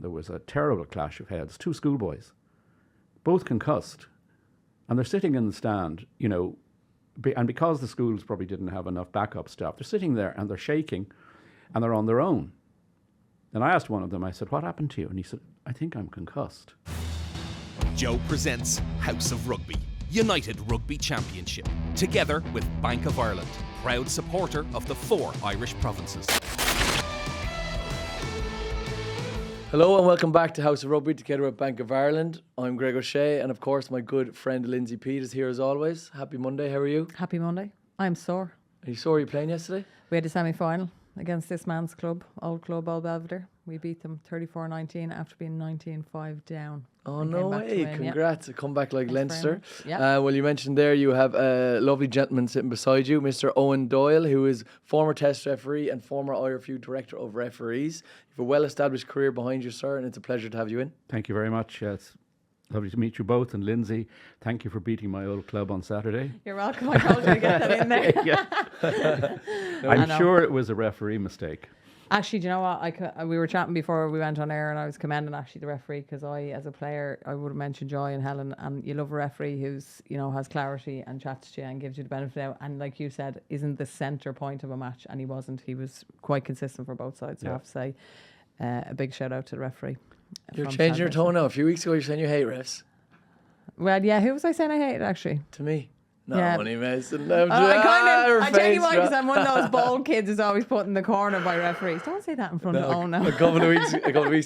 there was a terrible clash of heads. 2 schoolboys, both concussed, and they're sitting in the stand, and because the schools probably didn't have enough backup staff, they're sitting there and they're shaking and they're on their own. And I asked one of them, I said, "What happened to you?" And he said, "I think I'm concussed." Joe presents House of Rugby, United Rugby Championship, together with Bank of Ireland, proud supporter of the 4 Irish provinces. Hello and welcome back to House of Rugby together with Bank of Ireland. I'm Greg O'Shea and of course my good friend Lindsay Peat is here as always. Happy Monday, how are you? Happy Monday. I'm sore. Are you sore you playing yesterday? We had a semi-final against this man's club, Old Belvedere. We beat them 34-19 after being 19-5 down. Oh, no way. Congrats. A comeback like Leinster. Yeah. Well, you mentioned there you have a lovely gentleman sitting beside you, Mr. Owen Doyle, who is former Test referee and former IRFU Director of Referees. You have a well-established career behind you, sir, and it's a pleasure to have you in. Thank you very much. It's lovely to meet you both. And Lindsay, thank you for beating my old club on Saturday. You're welcome. I told you to get that in there. I'm sure it was a referee mistake. Actually, do you know what? We were chatting before we went on air, and I was commending actually the referee because I, as a player, I would have mentioned Joy and Helen, and you love a referee who's has clarity and chats to you and gives you the benefit out, and like you said, isn't the centre point of a match, and he wasn't. He was quite consistent for both sides. So I have to say, a big shout out to the referee. You're changing your tone now. A few weeks ago, you're saying you hate refs. Well, yeah, who was I saying I hated actually? To me. No, yeah. Money Mason. I tell you why, because I'm one of those bald kids who's always put in the corner by referees. Don't say that in front of no. A couple of weeks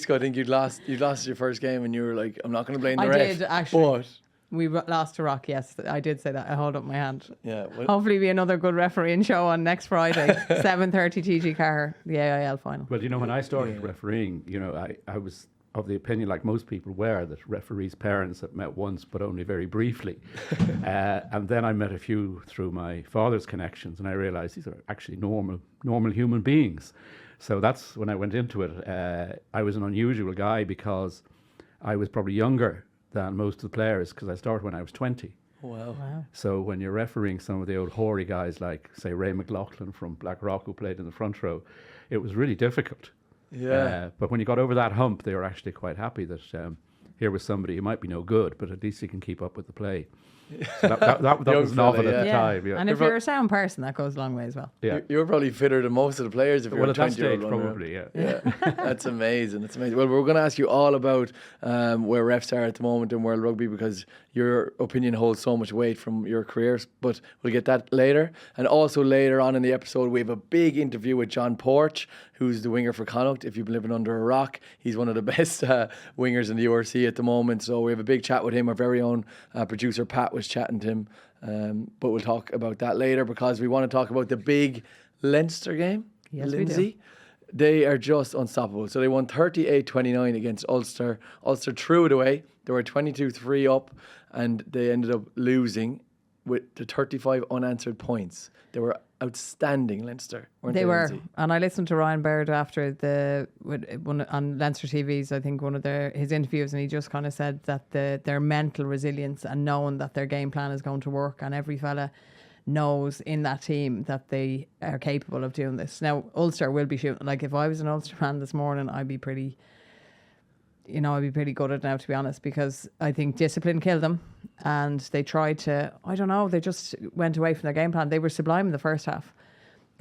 ago, I think you'd lost your first game, and you were like, "I'm not going to blame the ref." I did actually. But we lost to Rock. Yes, I did say that. I hold up my hand. Yeah. Well, hopefully, be another good refereeing show on next Friday, 7:30 TG Carr, the AIL final. Well, when I started refereeing, I was of the opinion, like most people were, that referees' parents had met once but only very briefly. And then I met a few through my father's connections, and I realised these are actually normal human beings. So that's when I went into it. I was an unusual guy because I was probably younger than most of the players because I started when I was 20. Wow. So when you're refereeing some of the old hoary guys like, say, Ray McLaughlin from Blackrock, who played in the front row, it was really difficult. Yeah. But when you got over that hump, they were actually quite happy that here was somebody who might be no good, but at least he can keep up with the play. So that was novel at the time. Yeah. And if you're a sound person, that goes a long way as well. Yeah. You're probably fitter than most of the players if you're a 20-year-old. Probably, yeah. That's amazing. Well, we're going to ask you all about where refs are at the moment in World Rugby because your opinion holds so much weight from your careers, but we'll get that later. And also later on in the episode, we have a big interview with John Porch, who's the winger for Connacht. If you've been living under a rock, he's one of the best wingers in the URC at the moment. So we have a big chat with him. Our very own producer, Pat, was chatting to him. But we'll talk about that later because we want to talk about the big Leinster game. Yes, Lindsay. we do. They are just unstoppable. So they won 38-29 against Ulster. Ulster threw it away. They were 22-3 up and they ended up losing with the 35 unanswered points. They were outstanding, Leinster, weren't they? They were. Lindsay? And I listened to Ryan Baird after on Leinster TV's, I think, one of his interviews, and he just kind of said that their mental resilience and knowing that their game plan is going to work, and every fella knows in that team that they are capable of doing this. Now, Ulster will be shooting. Like, if I was an Ulster fan this morning, I'd be pretty good at it now, to be honest, because I think discipline killed them and they tried to, they just went away from their game plan. They were sublime in the first half.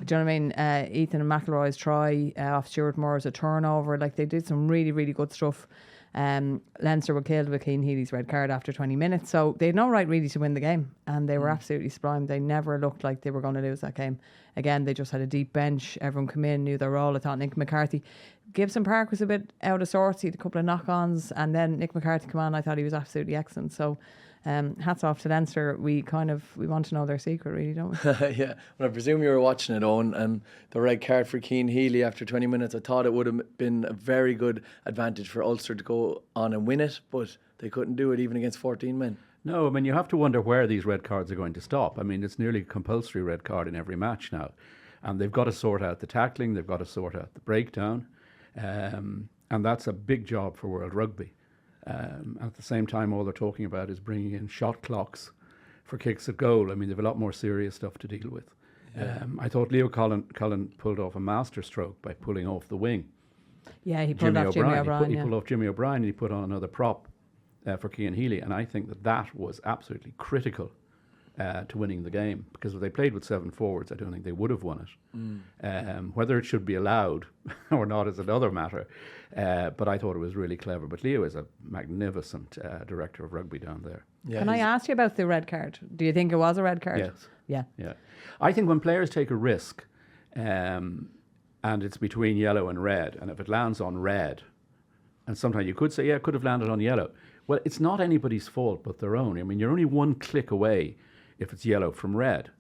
Do you know what I mean? Ethan and McElroy's try off Stuart Moore's a turnover. Like, they did some really, really good stuff. Leinster were killed with Cian Healy's red card after 20 minutes. So they had no right really to win the game. And they were absolutely sublime. They never looked like they were going to lose that game. Again, they just had a deep bench. Everyone come in, knew their role. I thought Nick McCarthy. Gibson Park was a bit out of sorts. He had a couple of knock-ons. And then Nick McCarthy come on. I thought he was absolutely excellent. So hats off to Leinster. We want to know their secret, really, don't we? Yeah. Well, I presume you were watching it, Owen, and the red card for Cian Healy after 20 minutes, I thought it would have been a very good advantage for Ulster to go on and win it, but they couldn't do it even against 14 men. No, I mean, you have to wonder where these red cards are going to stop. I mean, it's nearly a compulsory red card in every match now. And they've got to sort out the tackling, they've got to sort out the breakdown. And that's a big job for World Rugby. At the same time, all they're talking about is bringing in shot clocks for kicks at goal. I mean, they've a lot more serious stuff to deal with. I thought Leo Cullen pulled off a master stroke by pulling off the wing. Yeah, he pulled off Jimmy O'Brien. He pulled off Jimmy O'Brien and he put on another prop for Cian Healy. And I think that was absolutely critical to winning the game, because if they played with 7 forwards, I don't think they would have won it. Whether it should be allowed or not is another matter. But I thought it was really clever. But Leo is a magnificent director of rugby down there. Yeah, Can I ask you about the red card? Do you think it was a red card? Yes. Yeah. I think when players take a risk, and it's between yellow and red, and if it lands on red, and sometimes you could say, yeah, it could have landed on yellow. Well, it's not anybody's fault but their own. I mean, you're only one click away if it's yellow from red.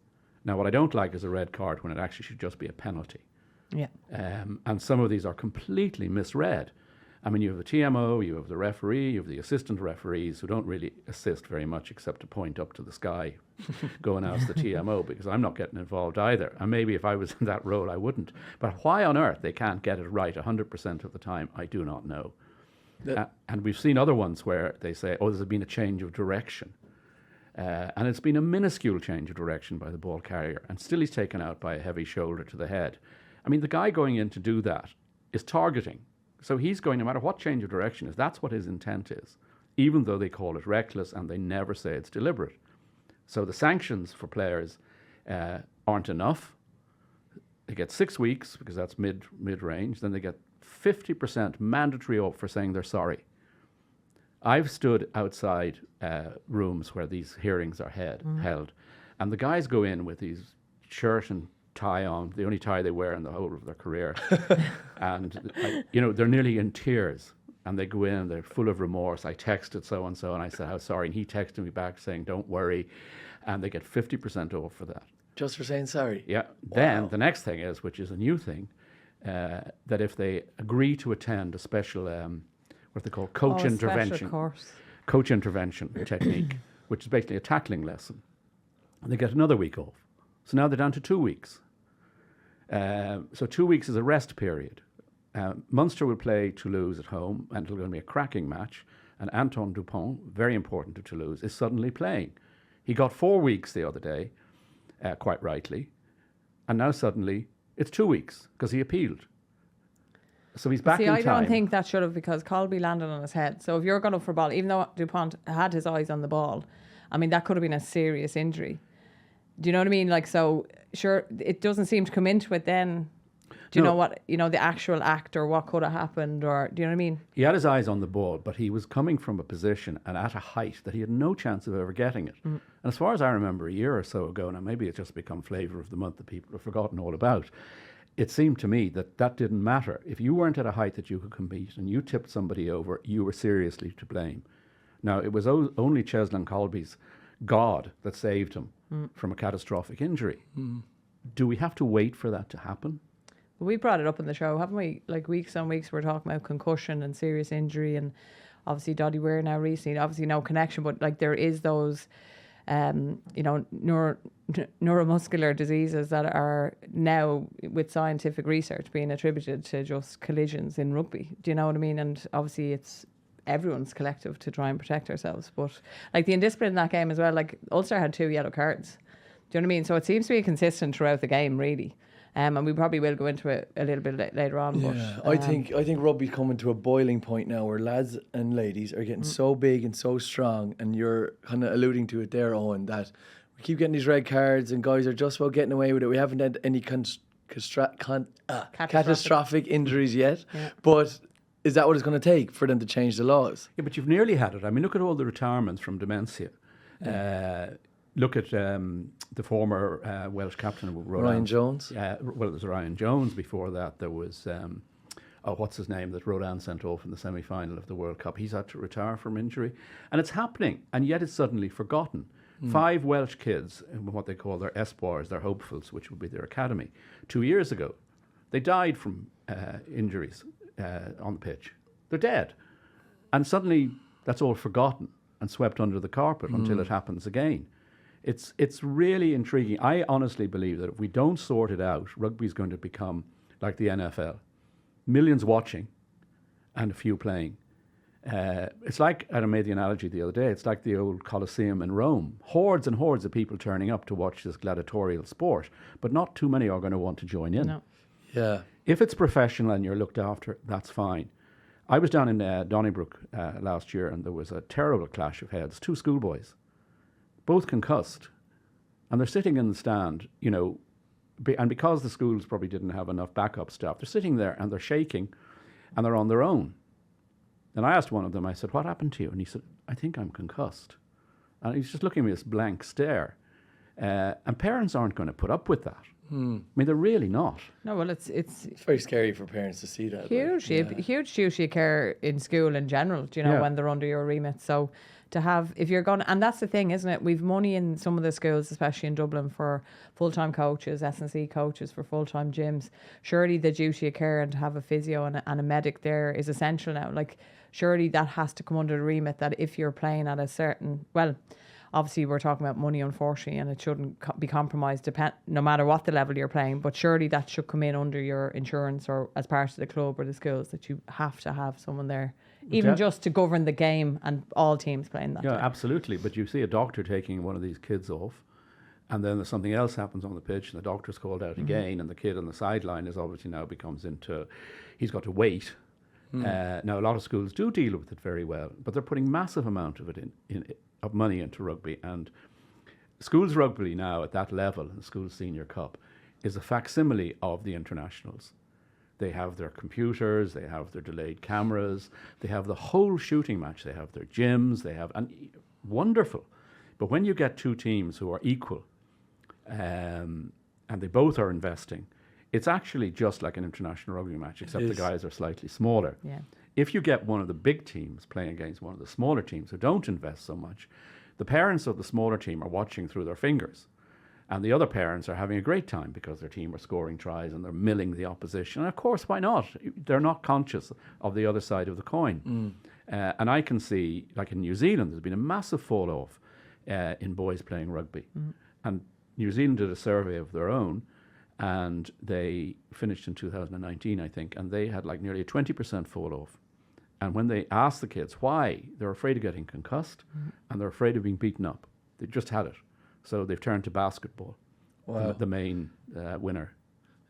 Now, what I don't like is a red card when it actually should just be a penalty. Yeah. And some of these are completely misread. I mean, you have the TMO, you have the referee, you have the assistant referees who don't really assist very much except to point up to the sky, go and ask the TMO, because I'm not getting involved either. And maybe if I was in that role, I wouldn't. But why on earth they can't get it right 100% of the time, I do not know. And we've seen other ones where they say, oh, there's been a change of direction. And it's been a minuscule change of direction by the ball carrier, and still he's taken out by a heavy shoulder to the head. I mean, the guy going in to do that is targeting. So he's going, no matter what change of direction is, that's what his intent is, even though they call it reckless and they never say it's deliberate. So the sanctions for players aren't enough. They get 6 weeks, because that's mid-range. Then they get 50% mandatory off for saying they're sorry. I've stood outside rooms where these hearings are held, and the guys go in with these shirt and tie on, the only tie they wear in the whole of their career. And, they're nearly in tears. And they go in, they're full of remorse. I texted so-and-so, and I said, how sorry. And he texted me back saying, don't worry. And they get 50% off for that. Just for saying sorry? Yeah. Wow. Then the next thing is, which is a new thing, that if they agree to attend a special, what they call coach intervention. Coach intervention technique, which is basically a tackling lesson. And they get another week off. So now they're down to 2 weeks. So 2 weeks is a rest period. Munster will play Toulouse at home, and it'll going to be a cracking match. And Antoine Dupont, very important to Toulouse, is suddenly playing. He got 4 weeks the other day, quite rightly. And now suddenly it's 2 weeks, because he appealed. So he's back in time. I don't think that should have, because Colby landed on his head. So if you're going up for a ball, even though Dupont had his eyes on the ball, I mean, that could have been a serious injury. Do you know what I mean? Like, so sure, it doesn't seem to come into it then. Do you know what, the actual act or what could have happened, or do you know what I mean? He had his eyes on the ball, but he was coming from a position and at a height that he had no chance of ever getting it. And as far as I remember, a year or so ago, now maybe it's just become flavour of the month that people have forgotten all about, it seemed to me that didn't matter. If you weren't at a height that you could compete and you tipped somebody over, you were seriously to blame. Now, it was only Cheslin Colby's God that saved him from a catastrophic injury. Do we have to wait for that to happen? We brought it up in the show, haven't we? Like, weeks on weeks we're talking about concussion and serious injury, and obviously Doddy Weir now recently, obviously no connection, but like there is those neuromuscular diseases that are now, with scientific research, being attributed to just collisions in rugby. Do you know what I mean? And obviously it's everyone's collective to try and protect ourselves. But like the indiscipline in that game as well, like Ulster had 2 yellow cards. Do you know what I mean? So it seems to be consistent throughout the game, really. And we probably will go into it a little bit later on. Yeah, but, I think rugby's coming to a boiling point now where lads and ladies are getting so big and so strong, and you're kind of alluding to it there, Owen, that we keep getting these red cards and guys are just about getting away with it. We haven't had any catastrophic injuries yet, but is that what it's going to take for them to change the laws? Yeah, but you've nearly had it. I mean, look at all the retirements from dementia. Look at the former Welsh captain, Ryan Jones. Well, there's Ryan Jones. Before that, there was, what's his name, that Rodan sent off in the semi-final of the World Cup. He's had to retire from injury. And it's happening, and yet it's suddenly forgotten. 5 Welsh kids, in what they call their espoirs, their hopefuls, which would be their academy, 2 years ago, they died from injuries on the pitch. They're dead. And suddenly that's all forgotten and swept under the carpet until it happens again. It's really intriguing. I honestly believe that if we don't sort it out, rugby is going to become like the NFL. Millions watching and a few playing. It's like, I made the analogy the other day, it's like the old Colosseum in Rome. Hordes and hordes of people turning up to watch this gladiatorial sport, but not too many are going to want to join in. No. Yeah. If it's professional and you're looked after, that's fine. I was down in Donnybrook last year, and there was a terrible clash of heads. 2 schoolboys, both concussed, and they're sitting in the stand, you know, and because the schools probably didn't have enough backup staff, they're sitting there and they're shaking, and they're on their own. And I asked one of them, I said, "What happened to you?" And he said, "I think I'm concussed." And he's just looking at me with this blank stare. And parents aren't going to put up with that. I mean, they're really not. No, well, it's It's very scary for parents to see that. huge, huge duty of care in school in general, do you know, Yeah. when they're under your remit. So to have, if you're going, and that's the thing, isn't it? We've money in some of the schools, especially in Dublin, for full-time coaches, S&C coaches, for full-time gyms. Surely the duty of care and to have a physio and a medic there is essential now. Like, surely that has to come under the remit that if you're playing at a certain, well, obviously we're talking about money, unfortunately, and it shouldn't be compromised no matter what the level you're playing, but surely that should come in under your insurance or as part of the club or the schools, that you have to have someone there, even just to govern the game and all teams playing that Yeah, day. absolutely. But you see a doctor taking one of these kids off, and then there's something else happens on the pitch, and the doctor's called out again, and the kid on the sideline is obviously now he's got to wait. Now, a lot of schools do deal with it very well, but they're putting massive amount of it of money into rugby, and schools rugby now at that level, the school senior cup, is a facsimile of the internationals. They have their computers, they have their delayed cameras, they have the whole shooting match, they have their gyms, and wonderful. But when you get 2 teams who are equal, and they both are investing, it's actually just like an international rugby match, except the guys are slightly smaller. Yeah. If you get one of the big teams playing against one of the smaller teams who don't invest so much, the parents of the smaller team are watching through their fingers. And the other parents are having a great time because their team are scoring tries and they're milling the opposition. And of course, why not? They're not conscious of the other side of the coin. And I can see, like in New Zealand, there's been a massive fall off in boys playing rugby. And New Zealand did a survey of their own, and they finished in 2019, I think, and they had like nearly a 20% fall off. And when they asked the kids why, they're afraid of getting concussed and they're afraid of being beaten up. They just had it. So they've turned to basketball, the main winner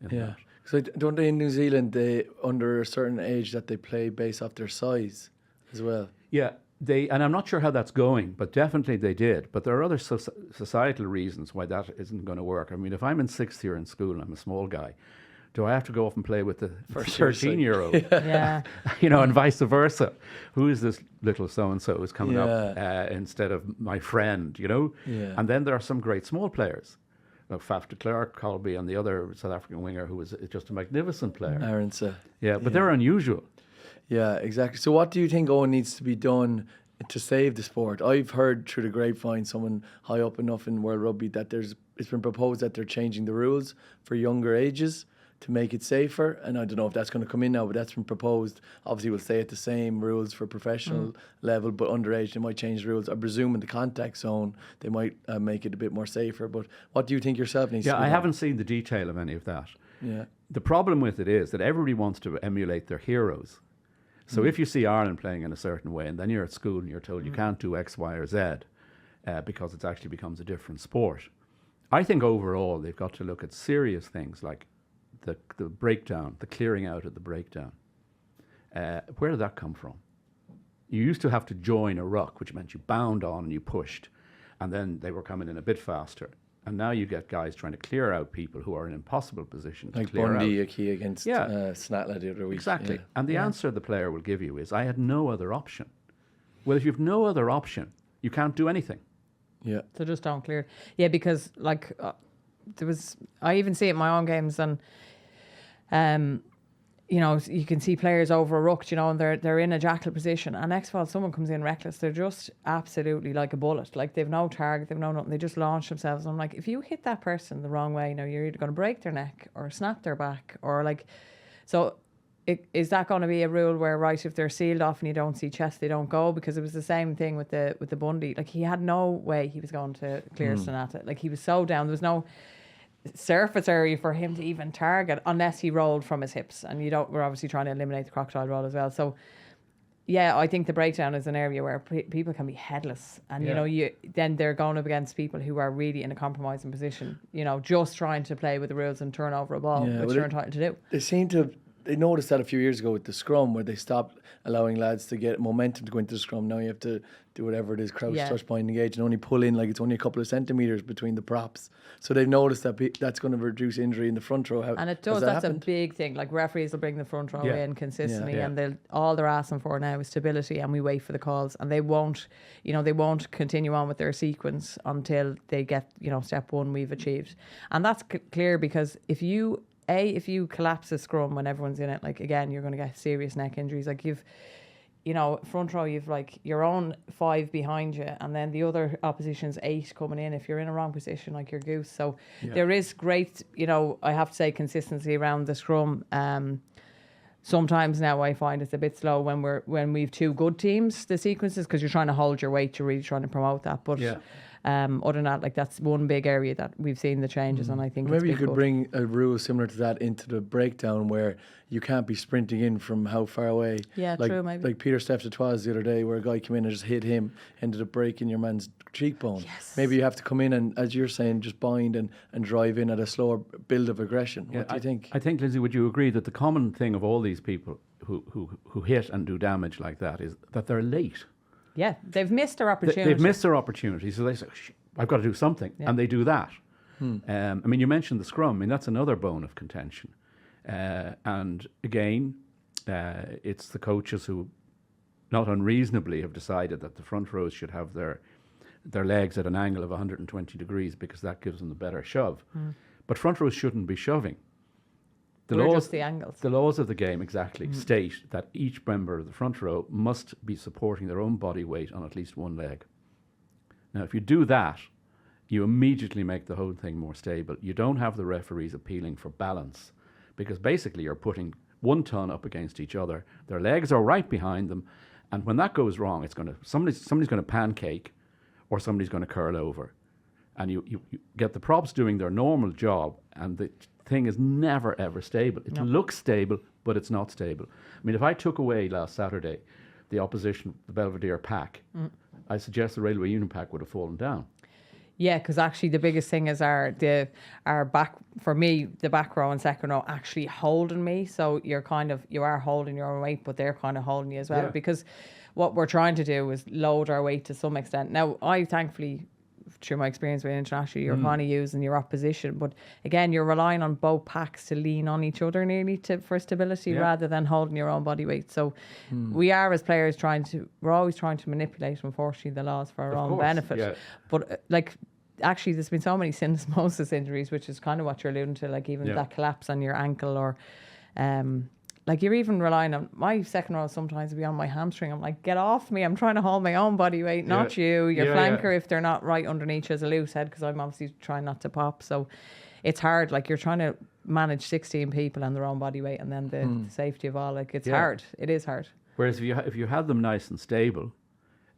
in that. So don't they in New Zealand, they under a certain age that they play based off their size as well? Yeah, and I'm not sure how that's going, but definitely they did. But there are other societal reasons why that isn't going to work. I mean, if I'm in 6th year in school and I'm a small guy, do I have to go off and play with the 13-year-old? Yeah. You know, and vice versa. Who is this little so-and-so who's coming up instead of my friend, you know? Yeah. And then there are some great small players. Faf de Klerk, Colby, and the other South African winger who was just a magnificent player. Aronsa. Yeah, but they're unusual. Yeah, exactly. So what do you think, Owen, needs to be done to save the sport? I've heard through the grapevine, someone high up enough in World Rugby, that it's been proposed that they're changing the rules for younger ages to make it safer. And I don't know if that's going to come in now, but that's been proposed. Obviously, we'll stay at the same rules for professional level, but underage, they might change the rules. I presume in the contact zone, they might make it a bit more safer. But what do you think yourself needs to be Yeah, done? I haven't seen the detail of any of that. Yeah. The problem with it is that everybody wants to emulate their heroes. So if you see Ireland playing in a certain way, and then you're at school and you're told you can't do X, Y, or Z because it actually becomes a different sport. I think overall they've got to look at serious things like the breakdown, the clearing out of the breakdown. Where did that come from? You used to have to join a ruck, which meant you bound on and you pushed, and then they were coming in a bit faster. And now you get guys trying to clear out people who are in an impossible position to Like clear Bundy, out. a key against Snatla the other week. Exactly. Yeah. And the answer the player will give you is, I had no other option. Well, if you've no other option, you can't do anything. Yeah. So just don't clear. Yeah, because like I even see it in my own games, and you know, you can see players over a ruck, you know, and they're in a jackal position, and next fall someone comes in reckless. They're just absolutely like a bullet. Like they've no target, they've no nothing. They just launch themselves. And I'm like, if you hit that person the wrong way, you know, you're either going to break their neck or snap their back, or like, so. Is that going to be a rule where, right, if they're sealed off and you don't see chest, they don't go? Because it was the same thing with the Bundy. Like, he had no way he was going to clear Sonata. Like, he was so down. There was no surface area for him to even target unless he rolled from his hips. And we're obviously trying to eliminate the crocodile roll as well. So yeah, I think the breakdown is an area where people can be headless, and you know, then they're going up against people who are really in a compromising position. You know, just trying to play with the rules and turn over a ball, which they're entitled to do. They noticed that a few years ago with the scrum, where they stopped allowing lads to get momentum to go into the scrum. Now you have to do whatever it is, crouch, touch, point, engage, and only pull in like it's only a couple of centimetres between the props. So they've noticed that that's going to reduce injury in the front row. And it does. That's happened? A big thing. Like referees will bring the front row in consistently, and all they're asking for now is stability, and we wait for the calls. And they won't continue on with their sequence until they get, you know, step one we've achieved. And that's clear, because if you collapse a scrum when everyone's in it, like, again, you're going to get serious neck injuries. Like, you know, front row, you've like your own 5 behind you, and then the other opposition's 8 coming in. If you're in a wrong position, like, you're goose. So there is great, you know, I have to say, consistency around the scrum. Sometimes now I find it's a bit slow when we've 2 good teams, the sequences, because you're trying to hold your weight, you're really trying to promote that. But other than that, like, that's one big area that we've seen the changes, and I think maybe you could bring a rule similar to that into the breakdown, where you can't be sprinting in from how far away. Yeah, like, true, maybe. Like Peter Steph the other day, where a guy came in and just hit him, ended up breaking your man's cheekbone. Yes. Maybe you have to come in and, as you're saying, just bind and drive in at a slower build of aggression. What do you think? I think, Lindsay, would you agree that the common thing of all these people who hit and do damage like that is that they're late? Yeah, they've missed their opportunity. They've missed their opportunity, so they say, I've got to do something, and they do that. I mean, you mentioned the scrum. I mean, that's another bone of contention. And again, it's the coaches who, not unreasonably, have decided that the front rows should have their legs at an angle of 120 degrees, because that gives them the better shove. But front rows shouldn't be shoving. Just the angles. The laws of the game state that each member of the front row must be supporting their own body weight on at least one leg. Now, if you do that, you immediately make the whole thing more stable. You don't have the referees appealing for balance, because basically you're putting 1 ton up against each other. Their legs are right behind them, and when that goes wrong, it's going to somebody's going to pancake, or somebody's going to curl over, and you get the props doing their normal job, and the thing is never ever stable. It looks stable, but it's not stable. I mean, if I took away last Saturday the opposition, the Belvedere pack, I suggest the Railway Union pack would have fallen down. Yeah, because actually the biggest thing is our back, for me, the back row and second row actually holding me. So you are holding your own weight, but they're kind of holding you as well. Because what we're trying to do is load our weight to some extent. Now, I thankfully, through my experience with international, you're kind of using your opposition, but again, you're relying on both packs to lean on each other nearly for stability, rather than holding your own body weight. So we are, as players, we're always trying to manipulate, unfortunately, the laws for our own benefit. But actually, there's been so many syndesmosis injuries, which is kind of what you're alluding to, like even that collapse on your ankle, or like you're even relying on my second row sometimes to be on my hamstring. I'm like, get off me. I'm trying to hold my own body weight, not you. Your flanker, if they're not right underneath you, as a loose head, because I'm obviously trying not to pop. So it's hard. Like, you're trying to manage 16 people and their own body weight, and then the safety of all. Like, it's hard. It is hard. Whereas if you had them nice and stable,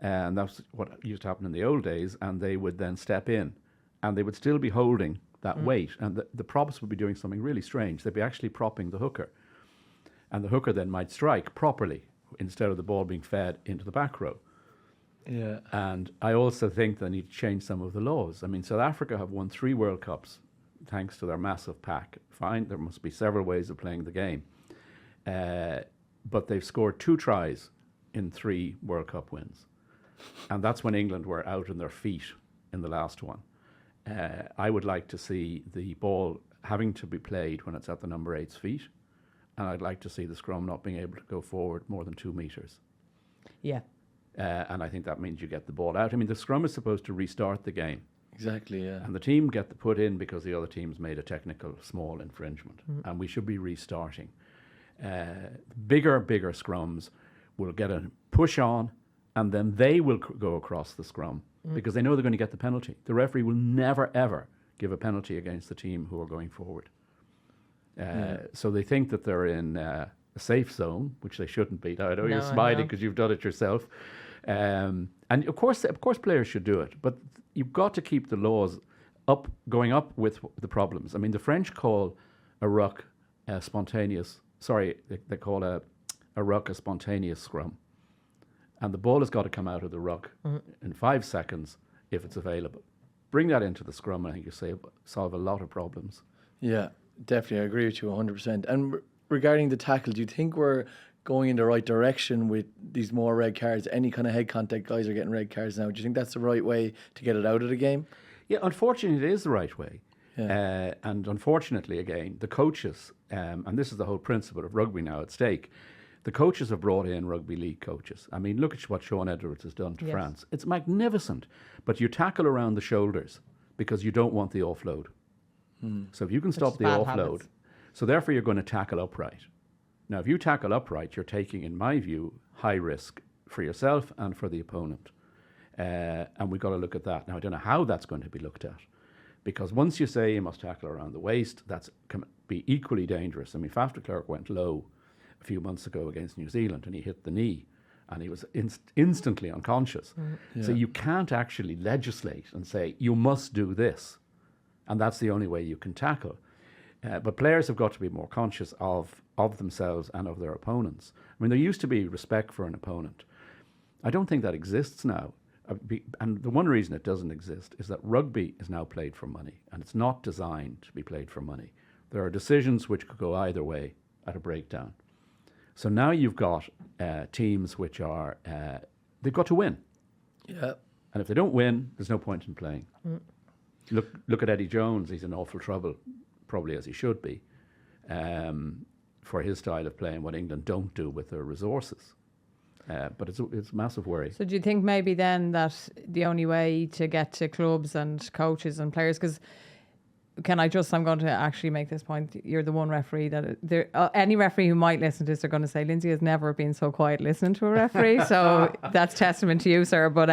and that's what used to happen in the old days, and they would then step in, and they would still be holding that weight, and the props would be doing something really strange. They'd be actually propping the hooker. And the hooker then might strike properly instead of the ball being fed into the back row. Yeah. And I also think they need to change some of the laws. I mean, South Africa have won 3 World Cups thanks to their massive pack. Fine, there must be several ways of playing the game. But they've scored 2 tries in 3 World Cup wins. And that's when England were out on their feet in the last one. I would like to see the ball having to be played when it's at the number 8's feet. And I'd like to see the scrum not being able to go forward more than 2 metres. Yeah. And I think that means you get the ball out. I mean, the scrum is supposed to restart the game. Exactly, yeah. And the team get the put in because the other team's made a technical small infringement. And we should be restarting. Bigger scrums will get a push on, and then they will go across the scrum because they know they're going to get the penalty. The referee will never, ever give a penalty against the team who are going forward. So they think that they're in a safe zone, which they shouldn't be. Now, I know you're smiling because you've done it yourself. And of course players should do it, but you've got to keep the laws going up with the problems. I mean, the French call a ruck spontaneous. Sorry, they call a ruck a spontaneous scrum. and the ball has got to come out of the ruck in 5 seconds if it's available. Bring that into the scrum, and I think you solve a lot of problems. Yeah, definitely. I agree with you 100%. And regarding the tackle, do you think we're going in the right direction with these more red cards? Any kind of head contact guys are getting red cards now. Do you think that's the right way to get it out of the game? Yeah, unfortunately, it is the right way. Yeah. And unfortunately, again, the coaches, and this is the whole principle of rugby now at stake, the coaches have brought in rugby league coaches. I mean, look at what Sean Edwards has done to France. It's magnificent. But you tackle around the shoulders because you don't want the offload. So if you can stop the offload, habits. so therefore you're going to tackle upright. Now, if you tackle upright, you're taking, in my view, high risk for yourself and for the opponent. And we've got to look at that. Now, I don't know how that's going to be looked at, because once you say you must tackle around the waist, that can be equally dangerous. I mean, Faf de Klerk went low a few months ago against New Zealand, and he hit the knee, and he was instantly unconscious. So you can't actually legislate and say, you must do this, and that's the only way you can tackle. But players have got to be more conscious of themselves and of their opponents. I mean, there used to be respect for an opponent. I don't think that exists now. And the one reason it doesn't exist is that rugby is now played for money, and it's not designed to be played for money. There are decisions which could go either way at a breakdown. So now you've got teams which are, they've got to win. Yeah. And if they don't win, there's no point in playing. Look at Eddie Jones. He's in awful trouble, probably as he should be, for his style of playing, what England don't do with their resources. But it's a massive worry. So do you think maybe then that the only way to get to clubs and coaches and players, because I'm going to actually make this point. You're the one referee that any referee who might listen to this are going to say, Lindsay has never been so quiet listening to a referee. So that's testament to you, sir. But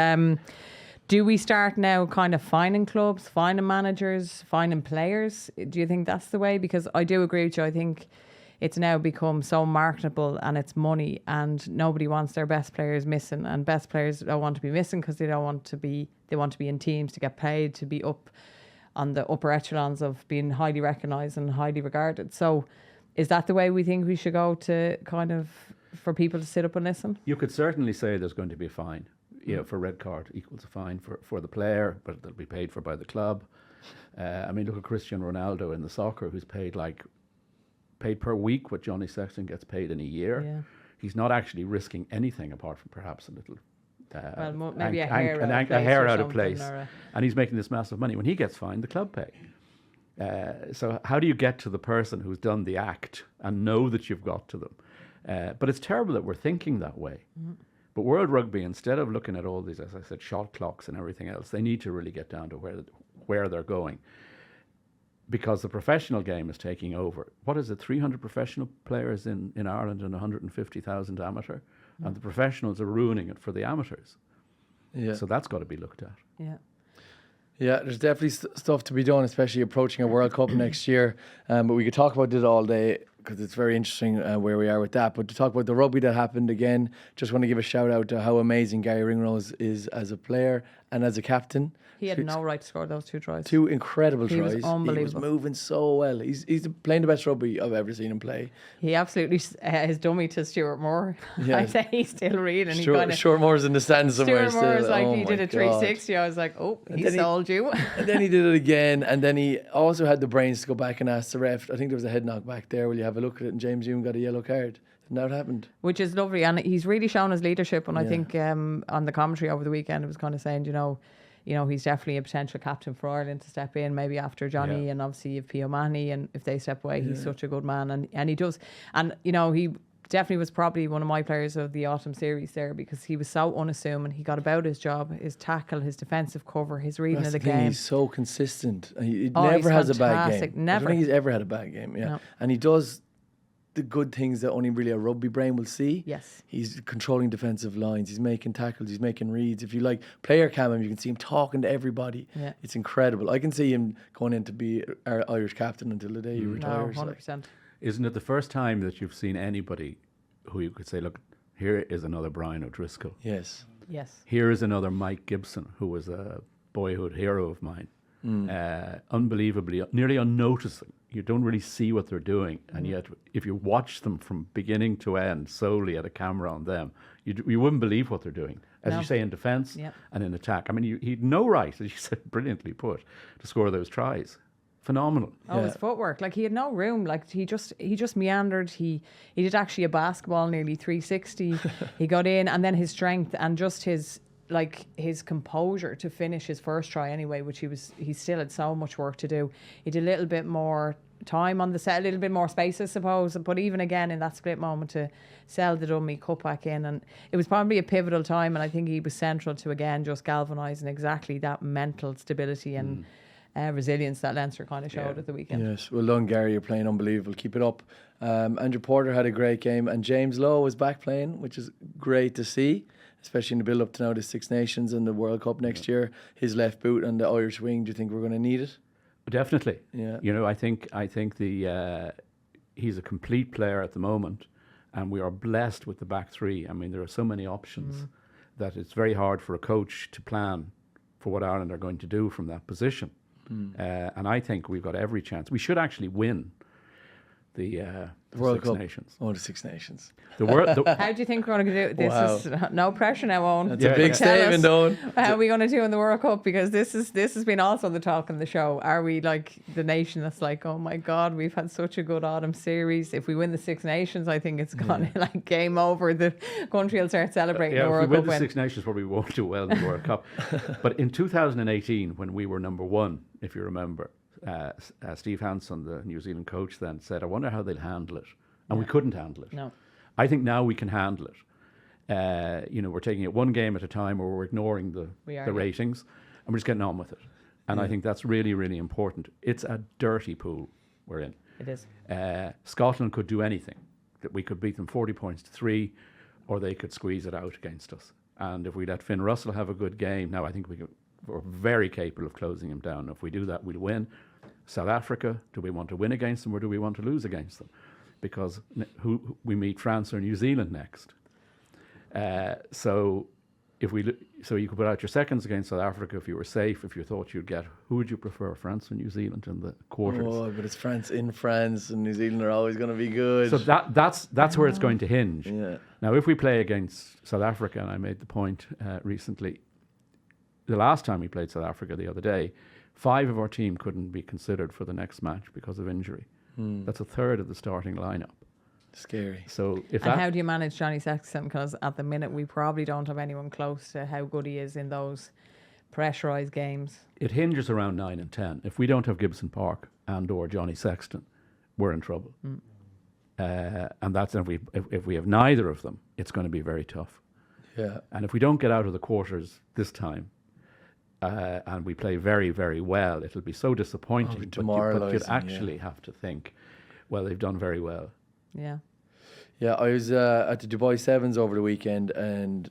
do we start now kind of finding clubs, finding managers, finding players? Do you think that's the way? Because I do agree with you. I think it's now become so marketable, and it's money, and nobody wants their best players missing, and best players don't want to be missing because they want to be in teams to get paid, to be up on the upper echelons of being highly recognised and highly regarded. So is that the way we think we should go, to kind of for people to sit up and listen? You could certainly say there's going to be a fine. You know, for red card equals a fine for the player, but they'll be paid for by the club. I mean, look at Cristiano Ronaldo in the soccer, who's paid per week what Johnny Sexton gets paid in a year. Yeah. He's not actually risking anything apart from perhaps a little maybe a hair out of place, and he's making this massive money. When he gets fined, the club pay. So how do you get to the person who's done the act and know that you've got to them? But it's terrible that we're thinking that way. But World Rugby, instead of looking at all these, as I said, shot clocks and everything else, they need to really get down to where they're going. Because the professional game is taking over. What is it, 300 professional players in Ireland and 150,000 amateur? And the professionals are ruining it for the amateurs. Yeah. So that's got to be looked at. Yeah. Yeah, there's definitely stuff to be done, especially approaching a World Cup next year. But we could talk about it all day, because it's very interesting where we are with that. But to talk about the rugby that happened again, just want to give a shout out to how amazing Gary Ringrose is as a player and as a captain. He had no right to score those 2 tries. 2 incredible He tries. was unbelievable. He was moving so well. He's playing the best rugby I've ever seen him play. He absolutely his dummy to Stuart Moore. Yeah. I say he's still reading. Stuart Moore's in the stands somewhere. Stuart Moore's still. he did a 360. I was like, he sold you. And then he did it again, and then he also had the brains to go back and ask the ref. I think there was a head knock back there. Will you have a look at it? And James Hume got a yellow card. And that happened. Which is lovely, and he's really shown his leadership. And I think on the commentary over the weekend, it was kind of saying, he's definitely a potential captain for Ireland to step in, maybe after Johnny, and obviously you have P. O'Mahony, and if they step away, he's such a good man, and he does. And, he definitely was probably one of my players of the autumn series there, because he was so unassuming. He got about his job, his tackle, his defensive cover, his reading of the game. He's so consistent. He never has a bad game. Never. I don't think he's ever had a bad game. Yeah, no. And he does the good things that only really a rugby brain will see. Yes. He's controlling defensive lines. He's making tackles. He's making reads. If you player cam him, you can see him talking to everybody. Yeah. It's incredible. I can see him going in to be our Irish captain until the day he retires. 100%. Isn't it the first time that you've seen anybody who you could say, look, here is another Brian O'Driscoll. Yes. Here is another Mike Gibson, who was a boyhood hero of mine. Unbelievably, nearly unnoticing. you don't really see what they're doing, and yet if you watch them from beginning to end solely at a camera on them, you wouldn't believe what they're doing. As No. you say, in defence Yep. and in attack. I mean, he'd no right, as you said, brilliantly put, to score those tries. Phenomenal. Oh, his footwork! Like he had no room. Like he just meandered. He did actually a basketball nearly 360. He got in, and then his strength and just his composure to finish his first try anyway, which he still had so much work to do. He did a little bit more time on the set, a little bit more space, I suppose. But even again in that split moment to sell the dummy, cut back in, and it was probably a pivotal time. And I think he was central to again just galvanising exactly that mental stability and. Resilience that Leinster kind of showed at the weekend. Yes, well done, Gary. You're playing unbelievable. Keep it up. Andrew Porter had a great game, and James Lowe was back playing, which is great to see, especially in the build up to now the Six Nations and the World Cup next year. His left boot and the Irish wing. Do you think we're going to need it? Definitely. Yeah. You know, I think the he's a complete player at the moment, and we are blessed with the back three. I mean, there are so many options that it's very hard for a coach to plan for what Ireland are going to do from that position. And I think we've got every chance. We should actually win the World Six Cup. Nations. Oh, the Six Nations. The world. How do you think we're going to do it? This is no pressure now, Owen. That's a big Tell statement, us, Owen. how are we going to do in the World Cup? Because this has been also the talk in the show. Are we like the nation that's like, oh my God, we've had such a good autumn series. If we win the Six Nations, I think it's gone like game over. The country will start celebrating the World if we Cup win the win. Six Nations, probably won't do well in the World Cup. But in 2018, when we were number one, if you remember, Steve Hanson, the New Zealand coach, then said, I wonder how they'll handle it. And we couldn't handle it. No. I think now we can handle it. You know, we're taking it one game at a time, or we're ignoring the ratings, and we're just getting on with it. And I think that's really, really important. It's a dirty pool we're in. It is. Scotland could do anything. That we could beat them 40 points to 3, or they could squeeze it out against us. And if we let Finn Russell have a good game, now I think we're very capable of closing him down. If we do that, we'll win. South Africa, do we want to win against them, or do we want to lose against them? Because we meet France or New Zealand next. So you could put out your seconds against South Africa if you were safe, if you thought you'd get. Who would you prefer, France or New Zealand in the quarters? Oh, but it's France in France, and New Zealand are always going to be good. So that's where it's going to hinge. Yeah. Now, if we play against South Africa, and I made the point recently, the last time we played South Africa the other day, 5 of our team couldn't be considered for the next match because of injury. That's a third of the starting lineup. Scary. So And how do you manage Johnny Sexton? Because at the minute we probably don't have anyone close to how good he is in those pressurised games. It hinges around 9 and 10. If we don't have Gibson Park and or Johnny Sexton, we're in trouble. And that's if we have neither of them, it's going to be very tough. Yeah. And if we don't get out of the quarters this time, and we play very, very well, it'll be so disappointing. But you'd actually have to think, well, they've done very well. Yeah. Yeah, I was at the Dubai Sevens over the weekend, and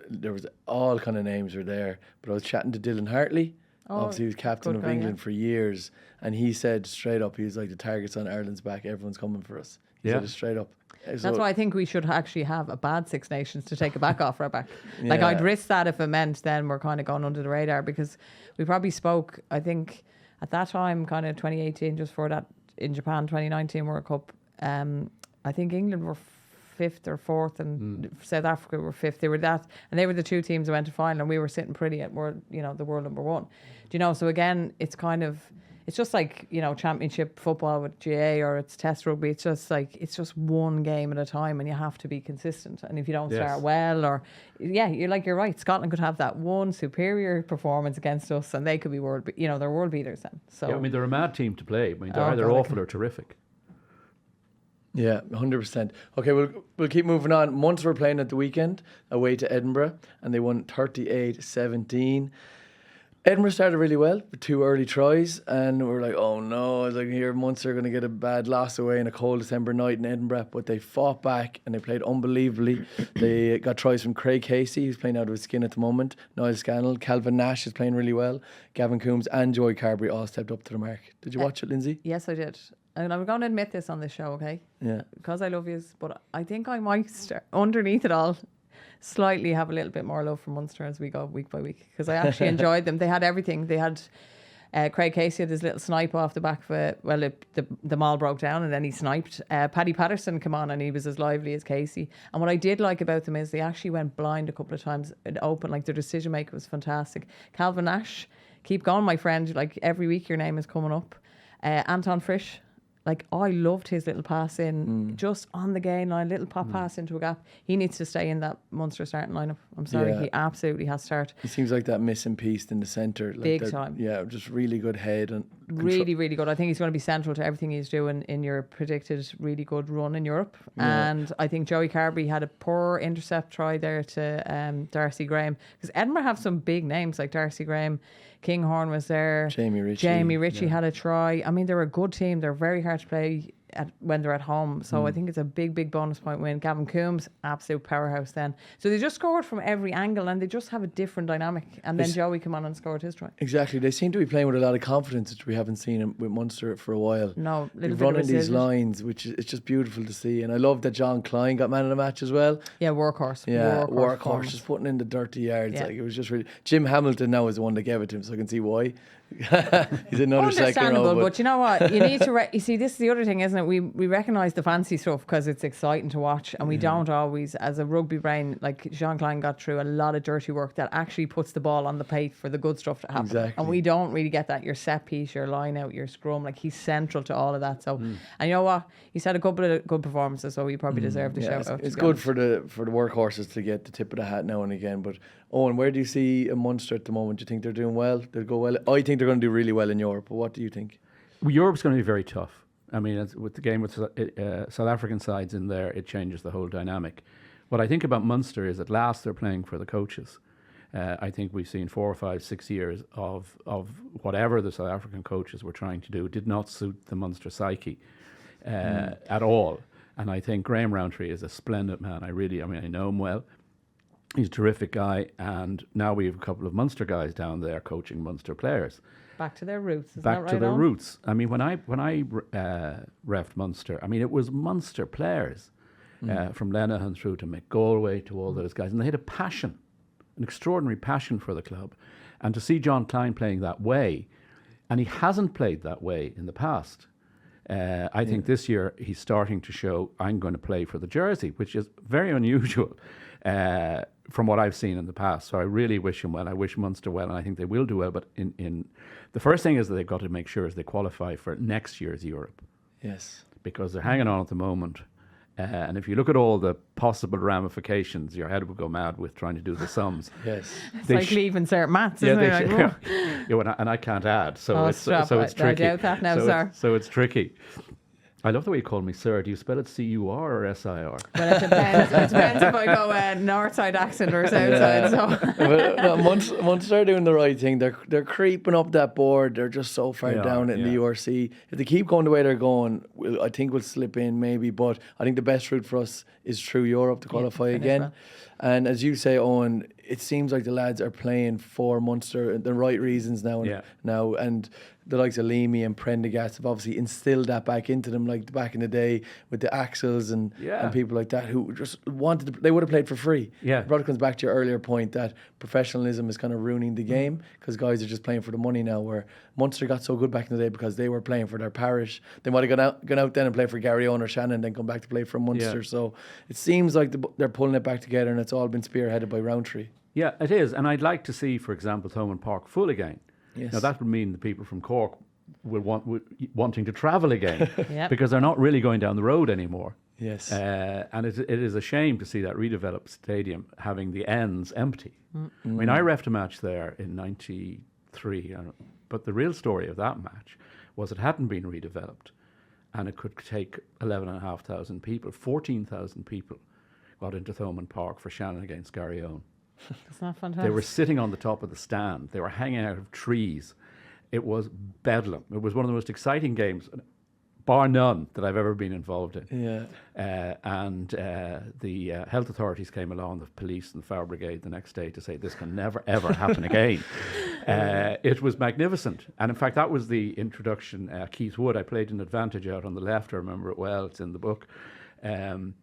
there was all kind of names were there. But I was chatting to Dylan Hartley. Obviously, he was captain of England for years, and he said straight up, he was like, the target's on Ireland's back. Everyone's coming for us. He said it straight up. That's why I think we should actually have a bad Six Nations to take it back off our back. Like I'd risk that if it meant then we're kind of going under the radar, because we probably spoke, I think at that time, kind of 2018, just for that in Japan 2019 World Cup, I think England were 5th or 4th and South Africa were 5th. They were that, and they were the 2 teams that went to final, and we were sitting pretty at world, the world number 1. Do you know? So again, it's kind of, it's just like, championship football with GA, or it's test rugby. It's just like, it's just one game at a time, and you have to be consistent. And if you don't start well, or you're right, Scotland could have that one superior performance against us, and they could be they're world beaters then. So yeah, I mean, they're a mad team to play. I mean, they're either awful or terrific. Yeah, 100%. Okay, we'll keep moving on. Munster were playing at the weekend away to Edinburgh, and they won 38-17. Edinburgh started really well with 2 early tries, and we're like, oh no, I was like, here Munster are going to get a bad loss away in a cold December night in Edinburgh. But they fought back and they played unbelievably. They got tries from Craig Casey, who's playing out of his skin at the moment, Niall Scannell, Calvin Nash is playing really well, Gavin Coombs and Joy Carberry all stepped up to the mark. Did you watch it, Lindsay? Yes, I did. And I'm going to admit this on this show, okay? Yeah. Because I love yous, but I think I might, underneath it all, slightly have a little bit more love for Munster as we go week by week, because I actually enjoyed them. They had everything. They had Craig Casey had his little snipe off the back of it. Well, the mall broke down and then he sniped. Paddy Patterson came on and he was as lively as Casey. And what I did like about them is they actually went blind a couple of times. It opened, like their decision maker was fantastic. Calvin Nash, keep going, my friend. Like every week your name is coming up. Anton Frisch. Like, I loved his little pass in, just on the gain line, little pop pass into a gap. He needs to stay in that Munster starting lineup. I'm sorry, he absolutely has to start. He seems like that missing piece in the centre. Like Big time. Yeah, just really good head. And really, really good. I think he's going to be central to everything he's doing in your predicted really good run in Europe. Yeah. And I think Joey Carberry had a poor intercept try there to Darcy Graham. Because Edinburgh have some big names like Darcy Graham. Kinghorn was there. Jamie Ritchie had a try. I mean, they're a good team. They're very hard to play when they're at home. So I think it's a big, big bonus point win. Gavin Coombs, absolute powerhouse then. So they just scored from every angle and they just have a different dynamic. And then Joey came on and scored his try. Exactly. They seem to be playing with a lot of confidence, which we haven't seen with Munster for a while. No, they're running these lines, which is it's just beautiful to see. And I love that John Klein got man of the match as well. Yeah, workhorse. Yeah, workhorse, just putting in the dirty yards. Yeah. Like, it was just really. Jim Hamilton now is the one that gave it to him, so I can see why. He's another second row. Understandable, but you know what? You need to. You see, this is the other thing, isn't it? We recognise the fancy stuff because it's exciting to watch, and we don't always, as a rugby brain, like Jean Klein got through a lot of dirty work that actually puts the ball on the plate for the good stuff to happen. Exactly. And we don't really get that. Your set piece, your line out, your scrum, like he's central to all of that. So, and you know what? He's had a couple of good performances, so he probably deserved the shout out. It's good for the workhorses to get the tip of the hat now and again. But Owen, where do you see a Munster at the moment? Do you think they're doing well? They'll go well. I think they're going to do really well in Europe. But what do you think? Well, Europe's going to be very tough. I mean, with the game with South African sides in there, it changes the whole dynamic. What I think about Munster is at last they're playing for the coaches. I think we've seen 4 or 5, 6 years of whatever the South African coaches were trying to do did not suit the Munster psyche at all. And I think Graham Rowntree is a splendid man. I know him well. He's a terrific guy, and now we have a couple of Munster guys down there coaching Munster players. Back to their roots. Back to their roots. I mean, when I reffed Munster, I mean, it was Munster players from Lenihan through to McGalway to all those guys, and they had a passion, an extraordinary passion for the club. And to see John Klein playing that way, and he hasn't played that way in the past. I think this year he's starting to show, I'm going to play for the jersey, which is very unusual from what I've seen in the past. So I really wish him well. I wish Munster well, and I think they will do well. But in the first thing is that they've got to make sure is they qualify for next year's Europe. Yes. Because they're hanging on at the moment. And if you look at all the possible ramifications, your head would go mad with trying to do the sums. Yes. It's like leaving cert maths, isn't it? And I can't add, so it's tricky. I doubt that now, sir. So it's tricky. I love the way you call me sir. Do you spell it C-U-R or S-I-R? Well, it depends. It depends if I go north side accent or south side. So. But no, Munster are doing the right thing. They're creeping up that board. They're just so far down in the URC. If they keep going the way they're going, I think we'll slip in maybe. But I think the best route for us is through Europe to qualify again. Well. And as you say, Owen, it seems like the lads are playing for Munster the right reasons now. And the likes of Leamy and Prendergast have obviously instilled that back into them, like back in the day with the Axels and people like that who just wanted to, they would have played for free. Yeah. It probably comes back to your earlier point that professionalism is kind of ruining the game because guys are just playing for the money now, where Munster got so good back in the day because they were playing for their parish. They might have gone out then and played for Gary Owen or Shannon and then come back to play for Munster. Yeah. So it seems like they're pulling it back together, and it's all been spearheaded by Rowntree. Yeah, it is. And I'd like to see, for example, Thomond Park full again. Yes. Now that would mean the people from Cork wanting to travel again because they're not really going down the road anymore. Yes. And it is a shame to see that redeveloped stadium having the ends empty. I mean, I reffed a match there in 93, but the real story of that match was it hadn't been redeveloped and it could take 11,500 people. 14,000 people got into Thomond Park for Shannon against Gary Owen. That's not fantastic. They were sitting on the top of the stand. They were hanging out of trees. It was bedlam. It was one of the most exciting games, bar none, that I've ever been involved in. Yeah. And the health authorities came along, the police and the fire brigade the next day to say this can never, ever happen again. It was magnificent. And in fact, that was the introduction. Keith Wood, I played an advantage out on the left. I remember it well. It's in the book. And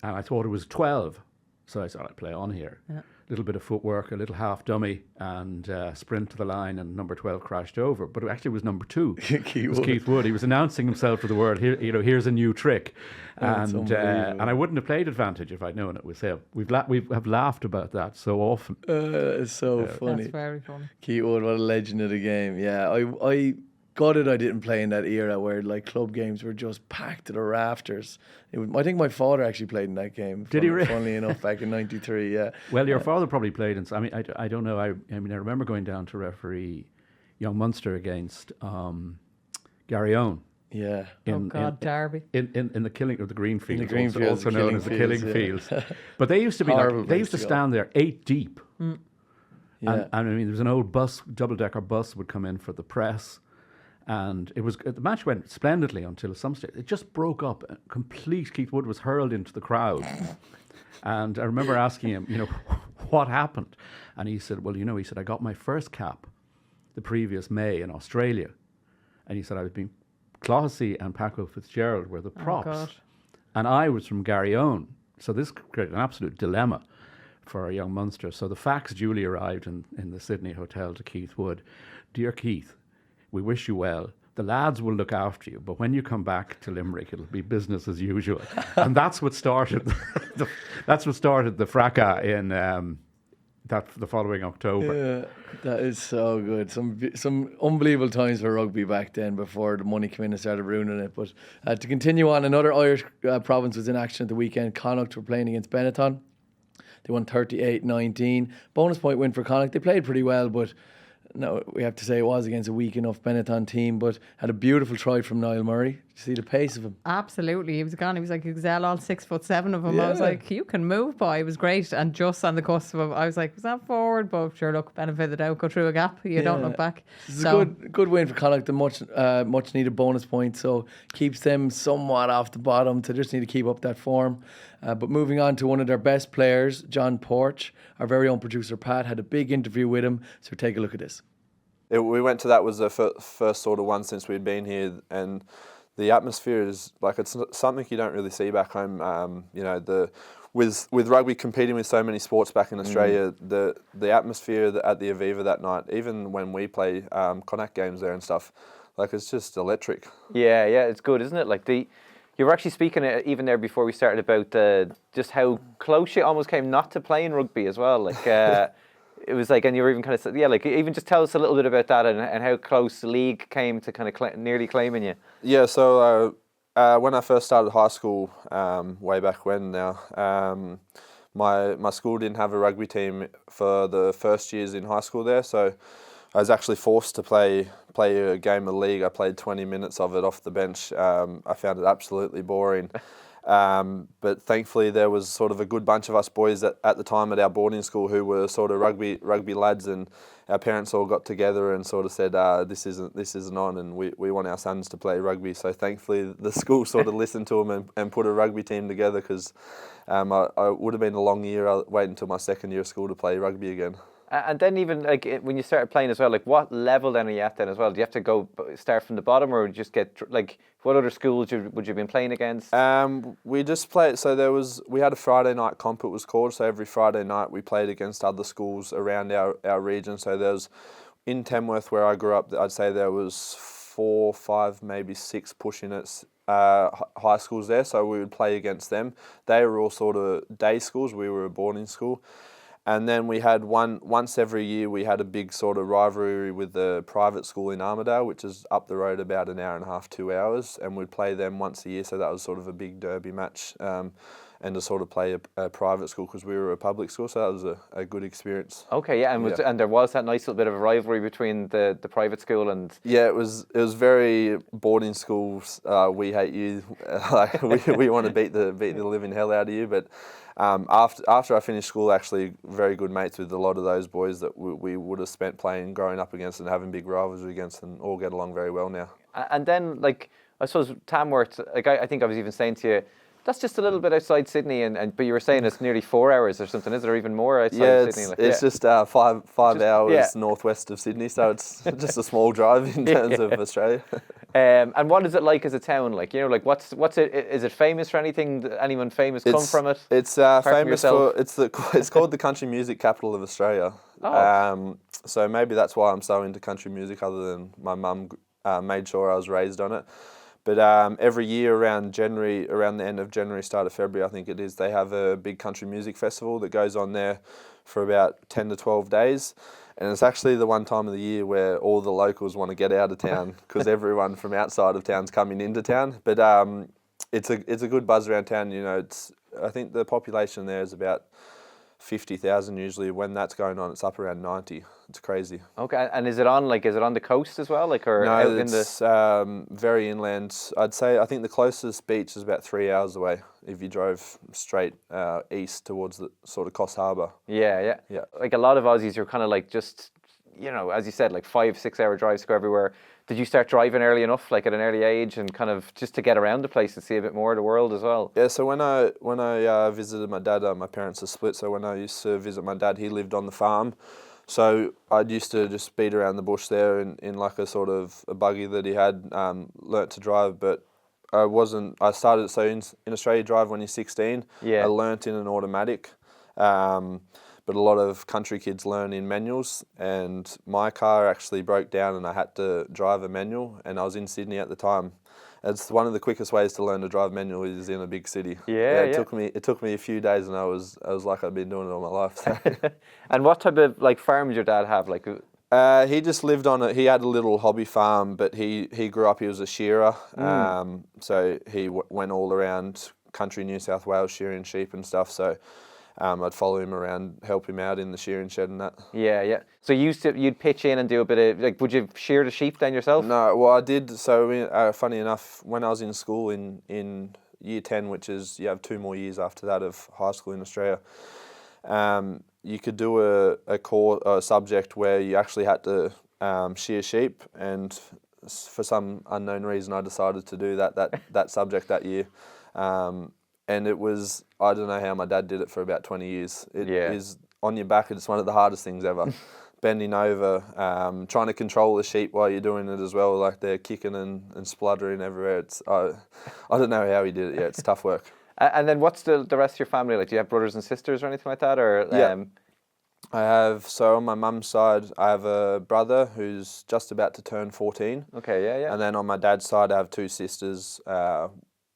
I thought it was 12. So I thought I'd play on here. Yeah. little bit of footwork, a little half dummy, and sprint to the line, and number 12 crashed over. But it actually was number 2. It was Keith Wood. He was announcing himself to the world. Here, here's a new trick, and I wouldn't have played advantage if I'd known it was him. We have laughed about that so often. It's so funny. That's very funny. Keith Wood, what a legend of the game. Yeah, I gutted I didn't play in that era where like club games were just packed to the rafters. I think my father actually played in that game. Did he really? Funnily enough, back in '93. Yeah. Well, your father probably played in. I mean, I don't know. I mean, I remember going down to referee Young Munster against Gary Owen. Yeah. Derby. In the killing of the Greenfields, In the Greenfields, also known as the Killing Fields. But they used to be they used to stand there 8 deep. Yeah. And I mean, there was an old bus, double-decker bus would come in for the press. And the match went splendidly until some stage. It just broke up. Complete Keith Wood was hurled into the crowd. And I remember asking him, what happened? And he said, well, he said, I got my first cap the previous May in Australia. And he said, I was being Clohessy and Paco Fitzgerald were the props. And I was from Gary Owen. So this created an absolute dilemma for a young Munster. So the fax duly arrived in the Sydney hotel to Keith Wood. Dear Keith, we wish you well. The lads will look after you, but when you come back to Limerick, it'll be business as usual. And that's what started. That's what started the fracas in the following October. Yeah, that is so good. Some unbelievable times for rugby back then before the money came in and started ruining it. But to continue on, another Irish province was in action at the weekend. Connacht were playing against Benetton. They won 38-19. Bonus point win for Connacht. They played pretty well, but no, we have to say it was against a weak enough Benetton team, but had a beautiful try from Niall Murray. Did you see the pace of him? Absolutely. He was gone. He was like Excel, all 6'7" of him. Yeah. I was like, you can move, boy. It was great. And just on the cusp of, I was like, was that forward? But sure, look, benefit of the doubt, go through a gap. You don't look back. It's a good win for Connacht, a much needed bonus point. So keeps them somewhat off the bottom. They just need to keep up that form. But moving on to one of their best players, John Porch, our very own producer Pat had a big interview with him. So take a look at this. We went to that was the first sort of one since we'd been here, and the atmosphere is like it's something you don't really see back home. With rugby competing with so many sports back in Australia, the atmosphere at the Aviva that night, even when we play Connacht games there and stuff, like it's just electric. Yeah, it's good, isn't it? Like you were actually speaking even there before we started about just how close you almost came not to playing rugby as well. Like. It was like, and you were even kind of, even just tell us a little bit about that and how close the league came to kind of nearly claiming you. Yeah, so when I first started high school, way back when now, my school didn't have a rugby team for the first years in high school there, so I was actually forced to play a game of league. I played 20 minutes of it off the bench. I found it absolutely boring. But thankfully there was sort of a good bunch of us boys at the time at our boarding school who were sort of rugby lads, and our parents all got together and sort of said, this isn't on, and we want our sons to play rugby. So thankfully the school sort of listened to them and put a rugby team together, because I would have been a long year waiting until my second year of school to play rugby again. And then even like when you started playing as well, like what level then are you at then as well? Do you have to start from the bottom, or just get like what other schools would you have been playing against? We just played. So we had a Friday night comp, it was called. So every Friday night we played against other schools around our region. So there's in Tamworth where I grew up, I'd say there was 4, 5, maybe 6 pushing it. High schools there. So we would play against them. They were all sort of day schools. We were a boarding school. And then we had once every year we had a big sort of rivalry with the private school in Armidale, which is up the road about an hour and a half, 2 hours, and we'd play them once a year. So that was sort of a big derby match, and to sort of play a private school because we were a public school. So that was a good experience. Okay, yeah, and there was that nice little bit of a rivalry between the private school and. Yeah, it was very boarding schools. We hate you, like we want to beat the living hell out of you, but. After I finished school, actually very good mates with a lot of those boys that we would have spent playing, growing up against and having big rivalry against, and all get along very well now. And then, like, I suppose Tamworth, like I think I was even saying to you, that's just a little bit outside Sydney, but you were saying it's nearly 4 hours or something, is it, or even more outside Sydney? It's just 5 hours northwest of Sydney, so it's just a small drive in terms of Australia. And what is it like as a town? Like, you know, like what's it? Is it famous for anything? Anyone famous come from it? It's from famous yourself? for it's called the country music capital of Australia. Oh. So maybe that's why I'm so into country music. Other than my mum made sure I was raised on it. But every year around January, around the end of January, start of February, I think it is, they have a big country music festival that goes on there for about 10 to 12 days. And it's actually the one time of the year where all the locals want to get out of town because everyone from outside of town's coming into town. But it's a good buzz around town. You know, I think the population there is about 50,000 usually. When that's going on, it's up around 90. It's crazy. Okay, and is it on the coast as well, like, or out No, in the? it's very inland. I think the closest beach is about 3 hours away if you drove straight east towards the sort of Coast Harbour. Yeah. Yeah. Like a lot of Aussies are kind of like just, you know, as you said, like 5-6 hour drives to go everywhere. Did you start driving early enough, like at an early age, and kind of just to get around the place and see a bit more of the world as well? Yeah, so when I visited my dad, my parents are split, so when I used to visit my dad, he lived on the farm. So I used to just beat around the bush there in like a sort of a buggy that he had, learnt to drive, but I started, so in Australia you drive when you're 16. Yeah. I learnt in an automatic, but a lot of country kids learn in manuals, and my car actually broke down and I had to drive a manual, and I was in Sydney at the time. It's one of the quickest ways to learn to drive manual is in a big city. Yeah. It took me a few days, and I was like I'd been doing it all my life. So. And what type of like farm did your dad have? Like, He just lived on it. He had a little hobby farm, but he grew up. He was a shearer, so he went all around country New South Wales shearing sheep and stuff. So I'd follow him around, help him out in the shearing shed and that. Yeah. So you'd pitch in and do a bit of, like, would you shear the sheep then yourself? No, well I did. So funny enough, when I was in school in year 10, which is you have 2 more years after that of high school in Australia, you could do a subject where you actually had to shear sheep, and for some unknown reason I decided to do that subject that year. And it was, I don't know how my dad did it for about 20 years. It is on your back, it's one of the hardest things ever. Bending over, trying to control the sheep while you're doing it as well, like they're kicking and spluttering everywhere. I don't know how he did it, it's tough work. And then what's the rest of your family like? Do you have brothers and sisters or anything like that? Or Yeah. I have, so on my mum's side, I have a brother who's just about to turn 14. Okay, yeah. And then on my dad's side, I have 2 sisters.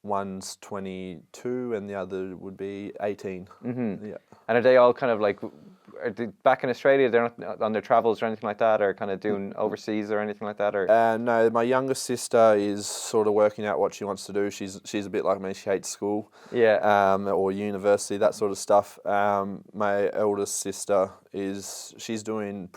One's 22 and the other would be 18. Mm-hmm. Yeah. And are they all kind of like, are they back in Australia? They're not on their travels or anything like that, or kind of doing overseas or anything like that? Or No, my youngest sister is sort of working out what she wants to do. She's a bit like me. She hates school. Yeah. Or university, that sort of stuff. My eldest sister she's doing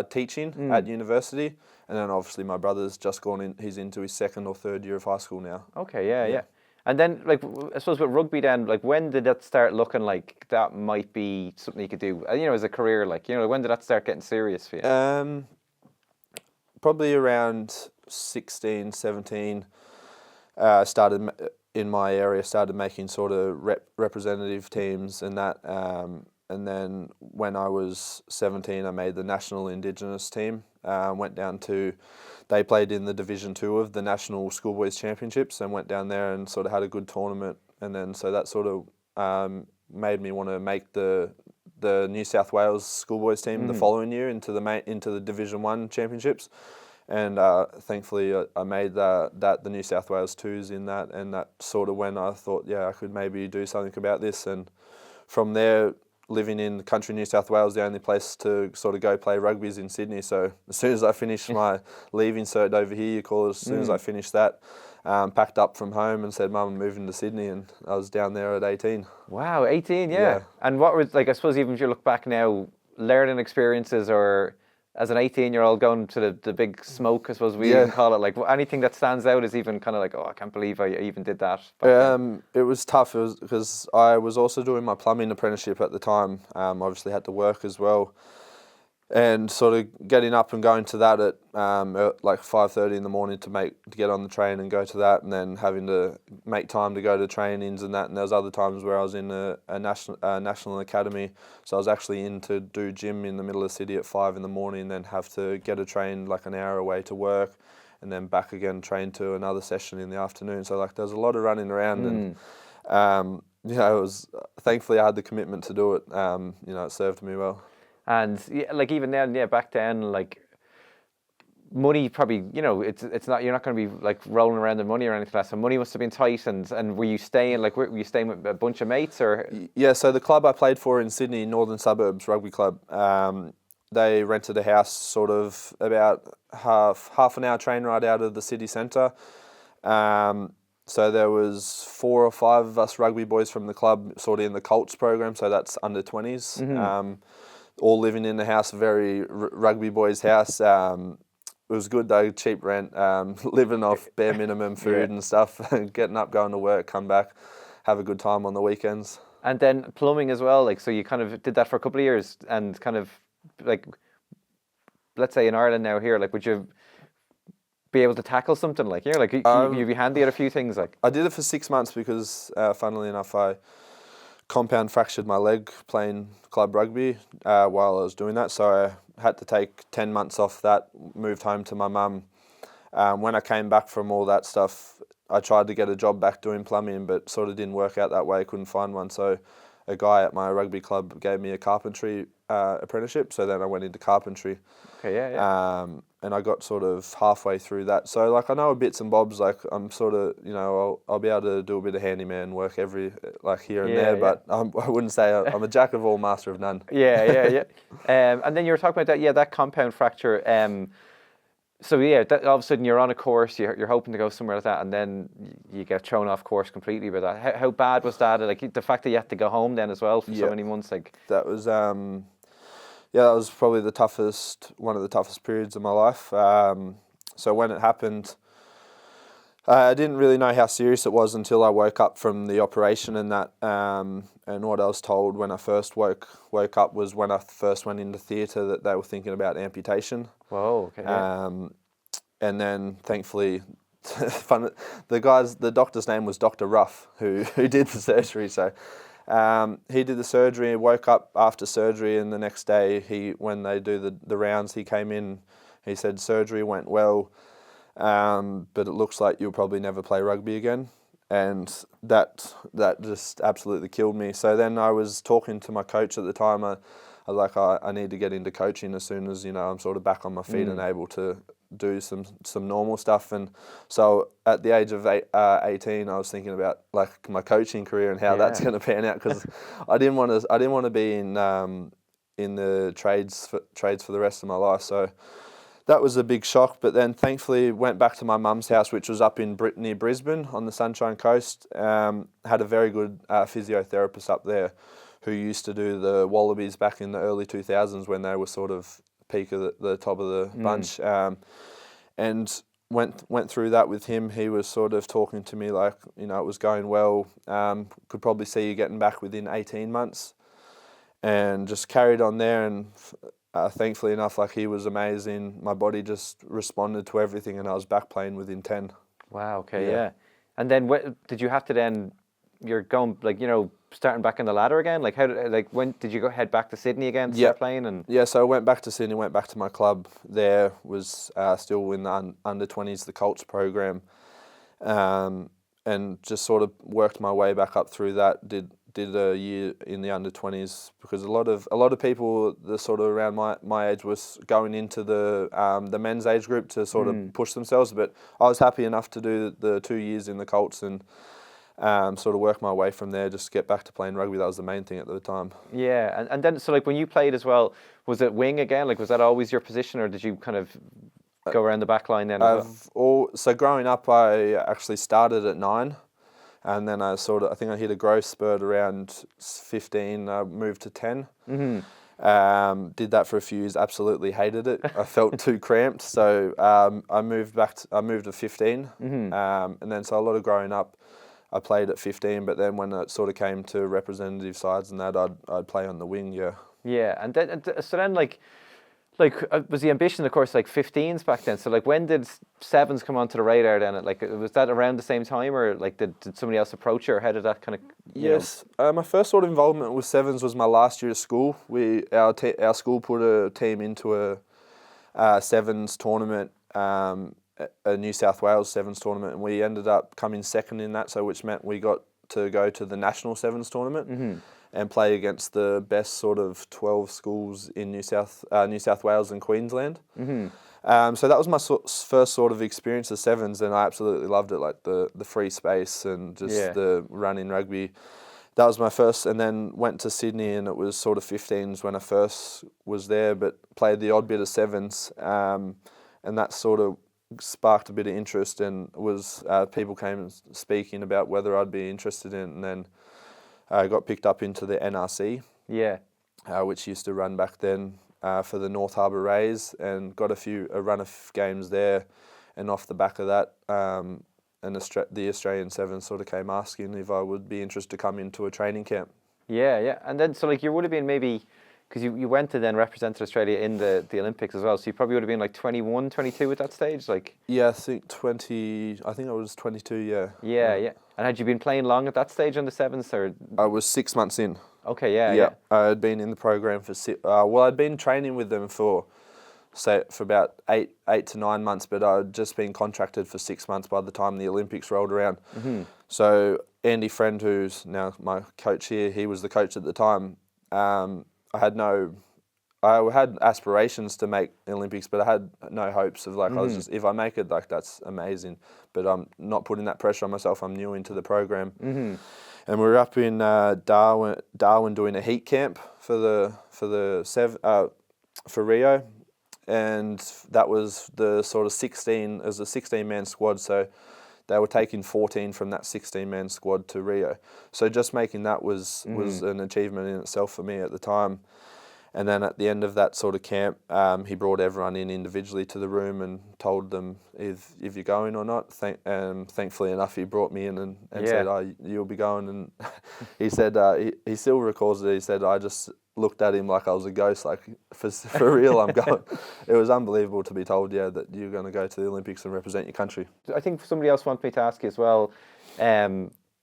teaching at university, and then obviously my brother's just gone in. He's into his 2nd or 3rd year of high school now. Okay, yeah. And then, like, I suppose with rugby then, like, when did that start looking like that might be something you could do, you know, as a career? Like, you know, when did that start getting serious for you? Probably around 16, 17, started in my area, started making sort of representative teams and that. And then when I was 17, I made the national Indigenous team. Went down to, they played in the Division 2 of the National Schoolboys Championships, and went down there and sort of had a good tournament. And then so that sort of made me want to make the New South Wales Schoolboys team the following year into the Division 1 Championships. And thankfully I made the New South Wales 2s in that, and that sort of when I thought, yeah, I could maybe do something about this. And from there, living in country New South Wales, the only place to sort of go play rugby is in Sydney. So as soon as I finished my leaving cert over here, you call it, as soon as I finished that, packed up from home and said, Mum, I'm moving to Sydney, and I was down there at 18. Wow, 18, yeah. And what was, like, I suppose even if you look back now, learning experiences, or as an 18-year-old going to the big smoke, I suppose we even call it, like, anything that stands out is even kind of like, oh, I can't believe I even did that. It was tough. It was because I was also doing my plumbing apprenticeship at the time. Obviously had to work as well, and sort of getting up and going to that at like 5:30 in the morning to get on the train and go to that, and then having to make time to go to trainings and that. And there was other times where I was in a national academy, so I was actually in to do gym in the middle of the city at 5 in the morning, then have to get a train like an hour away to work, and then back again, train to another session in the afternoon. So like there's a lot of running around, and you know, it was thankfully I had the commitment to do it. You know, it served me well. And yeah, like even then, yeah, back then, like money probably, you know, it's not, you're not going to be like rolling around in money or anything like that. So money must have been tight. And were you staying with a bunch of mates or? Yeah, so the club I played for in Sydney, Northern Suburbs Rugby Club, they rented a house sort of about half an hour train ride out of the city centre. So there was 4 or 5 of us rugby boys from the club, sort of in the Colts program. So that's under 20s, all living in the house, very rugby boys' house. It was good though, cheap rent, living off bare minimum food and stuff, getting up, going to work, come back, have a good time on the weekends. And then plumbing as well, like, so you kind of did that for a couple of years and kind of like, let's say in Ireland now here, like, would you be able to tackle something like, you know, like you'd be handy at a few things like? I did it for 6 months because funnily enough, I compound fractured my leg playing club rugby while I was doing that. So I had to take 10 months off that, moved home to my mum. When I came back from all that stuff, I tried to get a job back doing plumbing, but sort of didn't work out that way, couldn't find one. So a guy at my rugby club gave me a carpentry apprenticeship. So then I went into carpentry. Okay, yeah. And I got sort of halfway through that. So like I know bits and bobs, like I'm sort of, you know, I'll be able to do a bit of handyman work like here and there, but I wouldn't say I'm a jack of all, master of none. Yeah. And then you were talking about that, that compound fracture. So yeah, all of a sudden you're on a course, you're hoping to go somewhere like that, and then you get thrown off course completely with that. How bad was that? Like the fact that you had to go home then as well for so many months, like that was that was probably one of the toughest periods of my life. So when it happened, I didn't really know how serious it was until I woke up from the operation and that. And what I was told when I first woke up was when I first went into theatre that they were thinking about amputation. Whoa, okay. And then thankfully, the doctor's name was Dr. Ruff, who did the surgery. So he did the surgery, woke up after surgery, and the next day, when they do the rounds, he came in, he said surgery went well, but it looks like you'll probably never play rugby again. And that just absolutely killed me. So then I was talking to my coach at the time. I was like, I need to get into coaching as soon as, you know, I'm sort of back on my feet and able to do some normal stuff. And so at the age of 18, I was thinking about like my coaching career and how that's going to pan out, because I didn't want to be in the trades for the rest of my life. So that was a big shock, but then thankfully went back to my mum's house, which was up in near Brisbane on the Sunshine Coast. Had a very good physiotherapist up there who used to do the Wallabies back in the early 2000s when they were sort of peak of the top of the bunch. And went through that with him. He was sort of talking to me like, you know, it was going well. Could probably see you getting back within 18 months. And just carried on there, and thankfully enough, like he was amazing. My body just responded to everything, and I was back playing within 10. Wow. Okay. Yeah. And then did you have to then? You're going like, you know, starting back in the ladder again. Like when did you head back to Sydney again to start playing? And so I went back to Sydney. Went back to my club. There was still in the under 20s, the Colts program, and just sort of worked my way back up through that. Did a year in the under 20s, because a lot of people the sort of around my age was going into the men's age group to sort of push themselves, but I was happy enough to do the 2 years in the Colts and sort of work my way from there, just get back to playing rugby. That was the main thing at the time. Yeah, and then so like when you played as well, was it wing again? Like was that always your position, or did you kind of go around the back line then? So growing up, I actually started at 9. And then I think I hit a growth spurt around 15. I moved to 10. Did that for a few years. Absolutely hated it. I felt too cramped. So I moved to 15. And then so a lot of growing up, I played at 15. But then when it sort of came to representative sides and that, I'd play on the wing. Yeah. Yeah, and then was the ambition, of course, like 15s back then? So like when did 7s come onto the radar then? Like was that around the same time, or like did somebody else approach you, or how did that kind of? Yes, my first sort of involvement with 7s was my last year of school. Our school put a team into a 7s tournament, a New South Wales Sevens tournament, and we ended up coming second in that, so which meant we got to go to the National Sevens tournament and play against the best sort of 12 schools in New South Wales and Queensland. So that was my first sort of experience of sevens, and I absolutely loved it, like the free space and just the running rugby. That was my first, and then went to Sydney, and it was sort of 15s when I first was there, but played the odd bit of sevens, and that sort of sparked a bit of interest, and was people came speaking about whether I'd be interested in it, and then I got picked up into the NRC, which used to run back then for the North Harbour Rays, and got a run of games there, and off the back of that, and the Australian Sevens sort of came asking if I would be interested to come into a training camp. And then so like you would have been maybe, because you went to then represent Australia in the Olympics as well, so you probably would have been like 21, 22 at that stage, like? Yeah, I think I was 22, Yeah. And had you been playing long at that stage on the sevens, or? I was 6 months in. Okay, yeah. I had been in the program for I'd been training with them for about eight to 9 months, but I'd just been contracted for 6 months by the time the Olympics rolled around. So Andy Friend, who's now my coach here, he was the coach at the time. I had aspirations to make the Olympics, but I had no hopes of I was just, if I make it, like that's amazing. But I'm not putting that pressure on myself. I'm new into the program, and we were up in Darwin doing a heat camp for Rio, and that was the sort of 16 as a 16-man squad. So they were taking 14 from that 16-man squad to Rio. So just making that was an achievement in itself for me at the time. And then at the end of that sort of camp, he brought everyone in individually to the room and told them if you're going or not. Thankfully enough, he brought me in and said, "Oh, you'll be going." And he said he still recalls it. He said, "I just looked at him like I was a ghost, like for real, I'm going." It was unbelievable to be told, that you're going to go to the Olympics and represent your country. I think somebody else wanted me to ask you as well,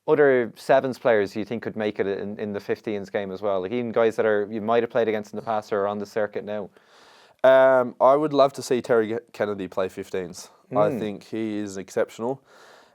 other sevens players you think could make it in the 15s game as well, like even guys that you might have played against in the past or are on the circuit now? I would love to see Terry Kennedy play 15s. I think he is exceptional.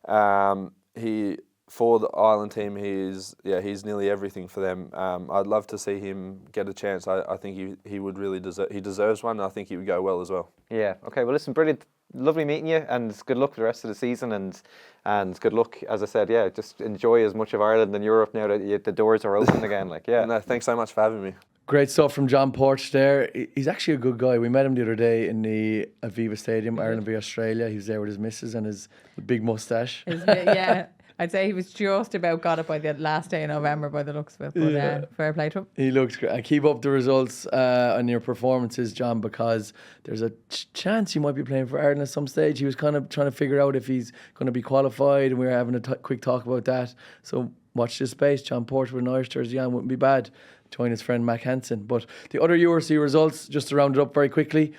For the Ireland team, he's nearly everything for them. I'd love to see him get a chance. I think he would really deserves one, and I think he would go well as well. Yeah. Okay. Well, listen, brilliant. Lovely meeting you, and good luck for the rest of the season, and good luck, as I said, just enjoy as much of Ireland and Europe now that the doors are open again. No, thanks so much for having me. Great stuff from John Porch there. He's actually a good guy. We met him the other day in the Aviva Stadium, Ireland v Australia. He was there with his missus and his big moustache. Yeah. I'd say he was just about got it by the last day in November by the looks of it, but fair play to him. He looked great. Keep up the results on your performances, John, because there's a chance you might be playing for Ireland at some stage. He was kind of trying to figure out if he's going to be qualified, and we were having a quick talk about that. So watch this space. John Porch with an Irish jersey on wouldn't be bad. Join his friend Mac Hansen. But the other URC results, just to round it up very quickly: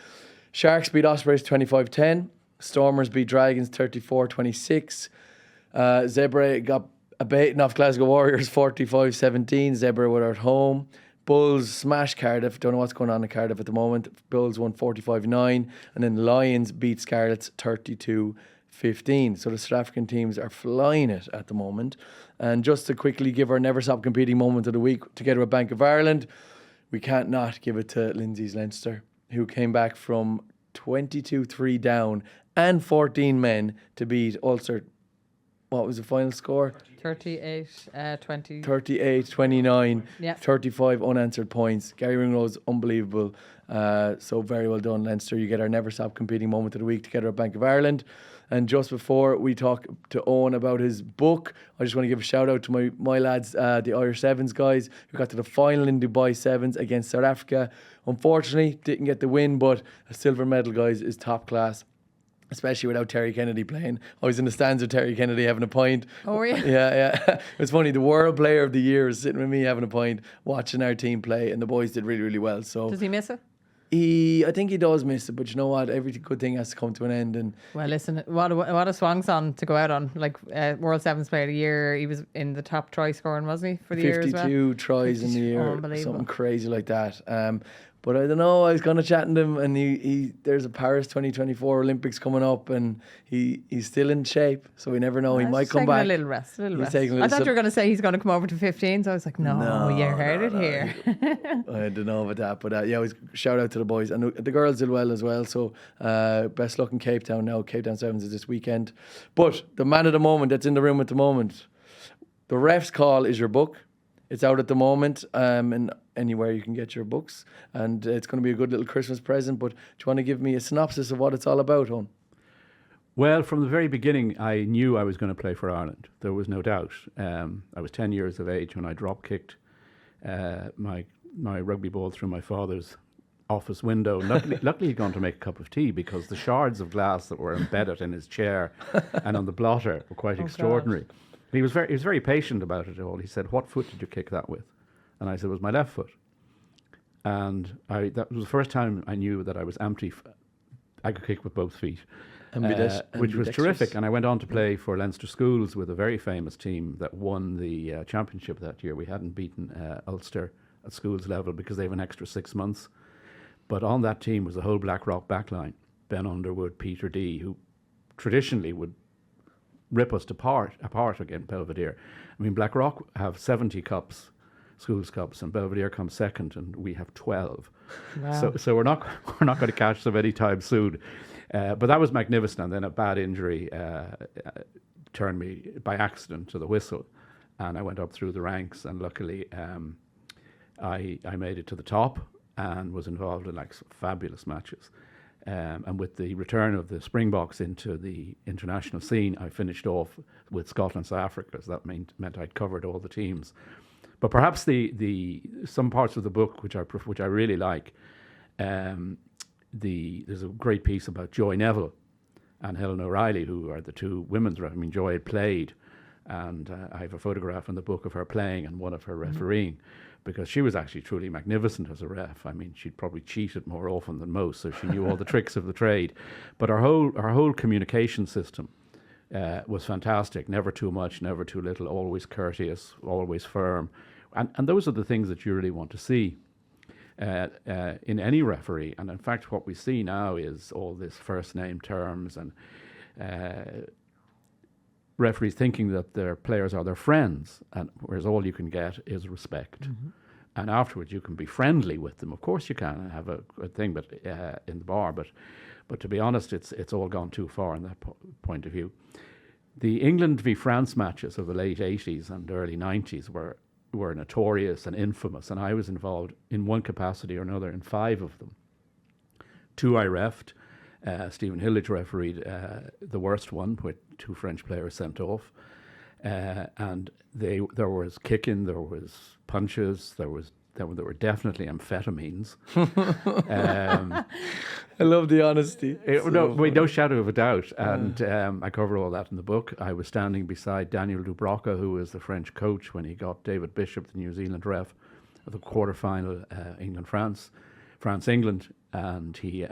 Sharks beat Ospreys 25-10. Stormers beat Dragons 34-26. Zebra got a beating off Glasgow Warriors 45-17. Zebra were at home. Bulls smashed Cardiff. Don't know what's going on in Cardiff at the moment. Bulls won 45-9. And then Lions beat Scarlets 32-15. So the South African teams are flying it at the moment. And just to quickly give our Never Stop Competing moment of the week together with Bank of Ireland, we can't not give it to Lindsay's Leinster, who came back from 22-3 down and 14 men to beat Ulster. What was the final score? 38-20. 38-29. Yeah. 35 unanswered points. Gary Ringrose, unbelievable. So very well done, Leinster. You get our Never Stop Competing moment of the week together at Bank of Ireland. And just before we talk to Owen about his book, I just want to give a shout out to my lads, the Irish Sevens guys, who got to the final in Dubai Sevens against South Africa. Unfortunately, didn't get the win, but a silver medal, guys, is top class. Especially without Terry Kennedy playing. I was in the stands with Terry Kennedy having a pint. Oh, were you? Yeah. It's funny, the World Player of the Year is sitting with me having a pint, watching our team play, and the boys did really, really well. So does he miss it? I think he does miss it, but you know what? Every good thing has to come to an end. And well, listen, what a swan song to go out on. Like World Sevens Player of the Year, he was in the top try scoring, wasn't he, for the year as well? 52 tries in the year, Unbelievable. something crazy like that. But I don't know, I was kind of chatting to him, and he there's a Paris 2024 Olympics coming up, and he's still in shape, so we never know. He might come back. A little rest. Taking a I little thought you were going to say he's going to come over to 15, so I was like, no, you heard it here. I don't know about that, but yeah, always shout out to the boys, and the girls did well as well. So best luck in Cape Town now. Cape Town Sevens is this weekend. But the man of the moment that's in the room at the moment, the ref's call is your book. It's out at the moment, and anywhere you can get your books, and it's going to be a good little Christmas present. But do you want to give me a synopsis of what it's all about, Owen? Well, from the very beginning, I knew I was going to play for Ireland. There was no doubt. I was 10 years of age when I drop kicked my rugby ball through my father's office window. Luckily, he'd gone to make a cup of tea, because the shards of glass that were embedded in his chair and on the blotter were quite extraordinary. God. He was very patient about it all. He said, "What foot did you kick that with?" And I said, "It was my left foot." And that was the first time I knew that I was I could kick with both feet, which was terrific. And I went on to play for Leinster Schools with a very famous team that won the championship that year. We hadn't beaten Ulster at schools level because they have an extra 6 months. But on that team was the whole Blackrock backline: Ben Underwood, Peter D, who traditionally would rip us apart against Belvedere. I mean, Blackrock have 70 cups, schools cups, and Belvedere comes second, and we have 12. Wow. So we're not going to catch them anytime soon. But that was magnificent. And then a bad injury turned me by accident to the whistle, and I went up through the ranks, and luckily I made it to the top and was involved in like some fabulous matches. And with the return of the Springboks into the international scene, I finished off with Scotland, South Africa. So that meant I'd covered all the teams. But perhaps the some parts of the book which I really like, there's a great piece about Joy Neville and Helen O'Reilly, who are the two women's referees. I mean, Joy had played, and I have a photograph in the book of her playing and one of her refereeing, because she was actually truly magnificent as a ref. I mean, she'd probably cheated more often than most, so she knew all the tricks of the trade. But our whole communication system was fantastic. Never too much, never too little, always courteous, always firm. And those are the things that you really want to see in any referee. And in fact, what we see now is all this first name terms and referees thinking that their players are their friends, and whereas all you can get is respect. Mm-hmm. And afterwards you can be friendly with them. Of course you can have a thing, but in the bar. But to be honest, it's all gone too far in that point of view. The England v France matches of the late 80s and early 90s were notorious and infamous, and I was involved in one capacity or another in 5 of them. 2 I refed. Stephen Hillage refereed the worst one, with 2 French players sent off, and there was kicking, there was punches, there were definitely amphetamines. I love the honesty. No shadow of a doubt, and I cover all that in the book. I was standing beside Daniel Dubravka, who was the French coach when he got David Bishop, the New Zealand ref, at the quarter-final France-England, and he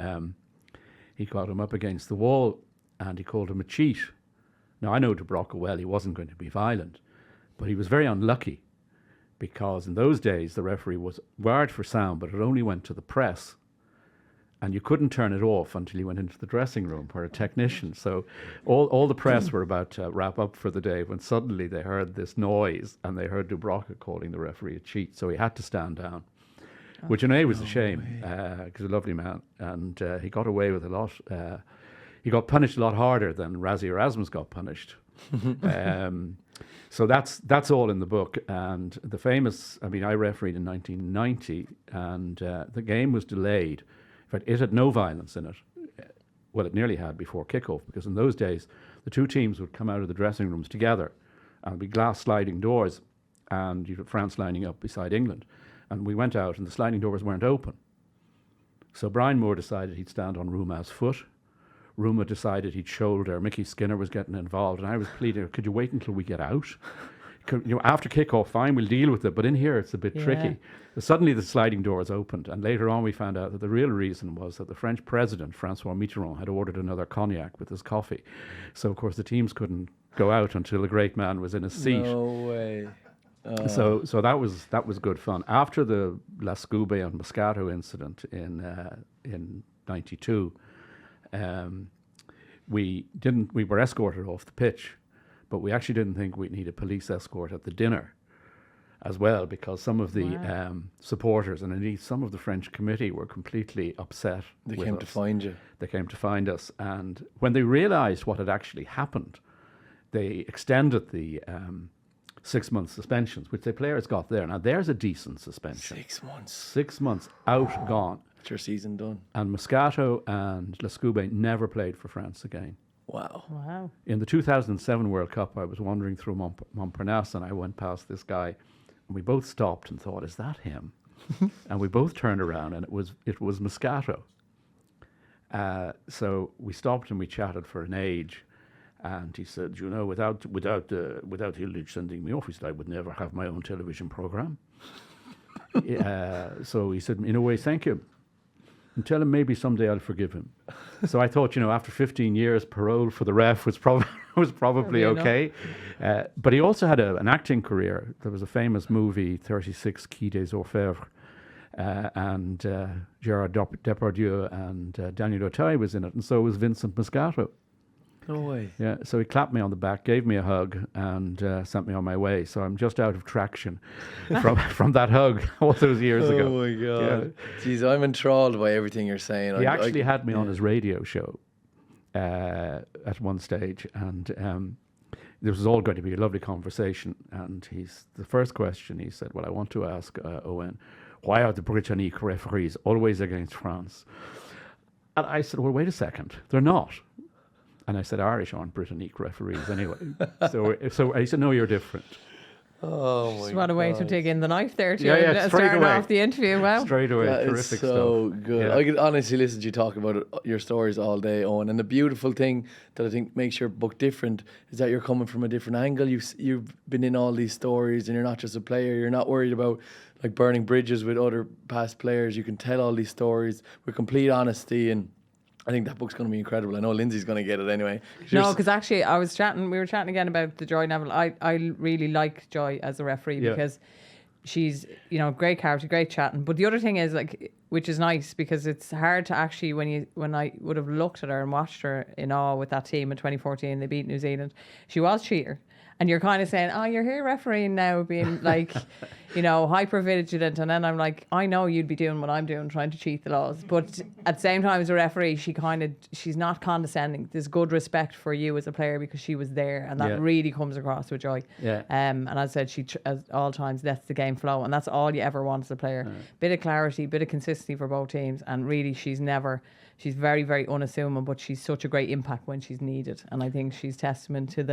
got him up against the wall and he called him a cheat. Now, I know Dubravka well, he wasn't going to be violent, but he was very unlucky, because in those days the referee was wired for sound, but it only went to the press, and you couldn't turn it off until you went into the dressing room for a technician. So all the press were about to wrap up for the day when suddenly they heard this noise and they heard Dubravka calling the referee a cheat, so he had to stand down. Which in a way was a shame, because he's a lovely man, and he got away with a lot. He got punished a lot harder than Razzie Erasmus got punished. So that's all in the book. And the famous, I refereed in 1990, and the game was delayed. In fact, it had no violence in it. Well, it nearly had before kickoff, because in those days, the 2 teams would come out of the dressing rooms together, and there'd be glass sliding doors, and you'd have France lining up beside England. And we went out and the sliding doors weren't open. So Brian Moore decided he'd stand on Ruma's foot. Ruma decided he'd shoulder. Mickey Skinner was getting involved, and I was pleading, could you wait until we get out? After kickoff, fine, we'll deal with it, but in here it's a bit tricky. So suddenly the sliding doors opened, and later on we found out that the real reason was that the French president, Francois Mitterrand, had ordered another cognac with his coffee. So of course the teams couldn't go out until the great man was in his seat. No way. So that was good fun. After the Lascube and Moscato incident in '92, we were escorted off the pitch, but we actually didn't think we'd need a police escort at the dinner as well, because some of the supporters and indeed some of the French committee were completely upset. They with came us. to find you. They came to find us, and when they realised what had actually happened, they extended the 6-month suspensions, which the players got there. Now there's a decent suspension. 6 months. 6 months out, gone. That's your season done. And Moscato and Lascube never played for France again. Wow. Wow. In the 2007 World Cup, I was wandering through Montparnasse and I went past this guy, and we both stopped and thought, is that him? And we both turned around, and it was Moscato. So we stopped and we chatted for an age, and he said, you know, without Hilditch sending me off, he said, I would never have my own television program. So he said, in a way, thank you. And tell him maybe someday I'll forgive him. So I thought, you know, after 15 years, parole for the ref was probably okay. But he also had an acting career. There was a famous movie, 36 Quai des Orfèvres, and Gérard Depardieu and Daniel Auteuil was in it, and so was Vincent Moscato. No way. Yeah, so he clapped me on the back, gave me a hug, and sent me on my way. So I'm just out of traction from that hug all those years ago. Oh my God. Yeah. Jeez, I'm enthralled by everything you're saying. He actually had me on his radio show at one stage, and this was all going to be a lovely conversation. And the first question he said, well, I want to ask Owen, why are the Britannique referees always against France? And I said, well, wait a second, they're not. And I said, Irish aren't Britannique referees anyway. So I said, no, you're different. Oh my Just what a way to dig in the knife there too. Yeah, straight starting away. off the interview. Wow. Straight away, That is terrific so stuff. good. Yeah. I could honestly listen to you talk about your stories all day, Owen. And the beautiful thing that I think makes your book different is that you're coming from a different angle. You've been in all these stories, and you're not just a player. You're not worried about like burning bridges with other past players. You can tell all these stories with complete honesty, and I think that book's going to be incredible. I know Lindsay's going to get it anyway. No, because actually we were chatting again about the Joy Neville. I really like Joy as a referee because she's, you know, great character, great chatting. But the other thing is, like, which is nice because it's hard to actually, when I would have looked at her and watched her in awe with that team in 2014, they beat New Zealand. She was cheater. And you're kind of saying, oh, you're here refereeing now, being like, you know, hyper vigilant. And then I'm like, I know you'd be doing what I'm doing, trying to cheat the laws. But at the same time, as a referee, she's not condescending. There's good respect for you as a player because she was there. And that really comes across with Joy. Yeah. And as I said, she at all times lets the game flow. And that's all you ever want as a player. Bit of clarity, bit of consistency for both teams. And really, she's very, very unassuming, but she's such a great impact when she's needed. And I think she's testament to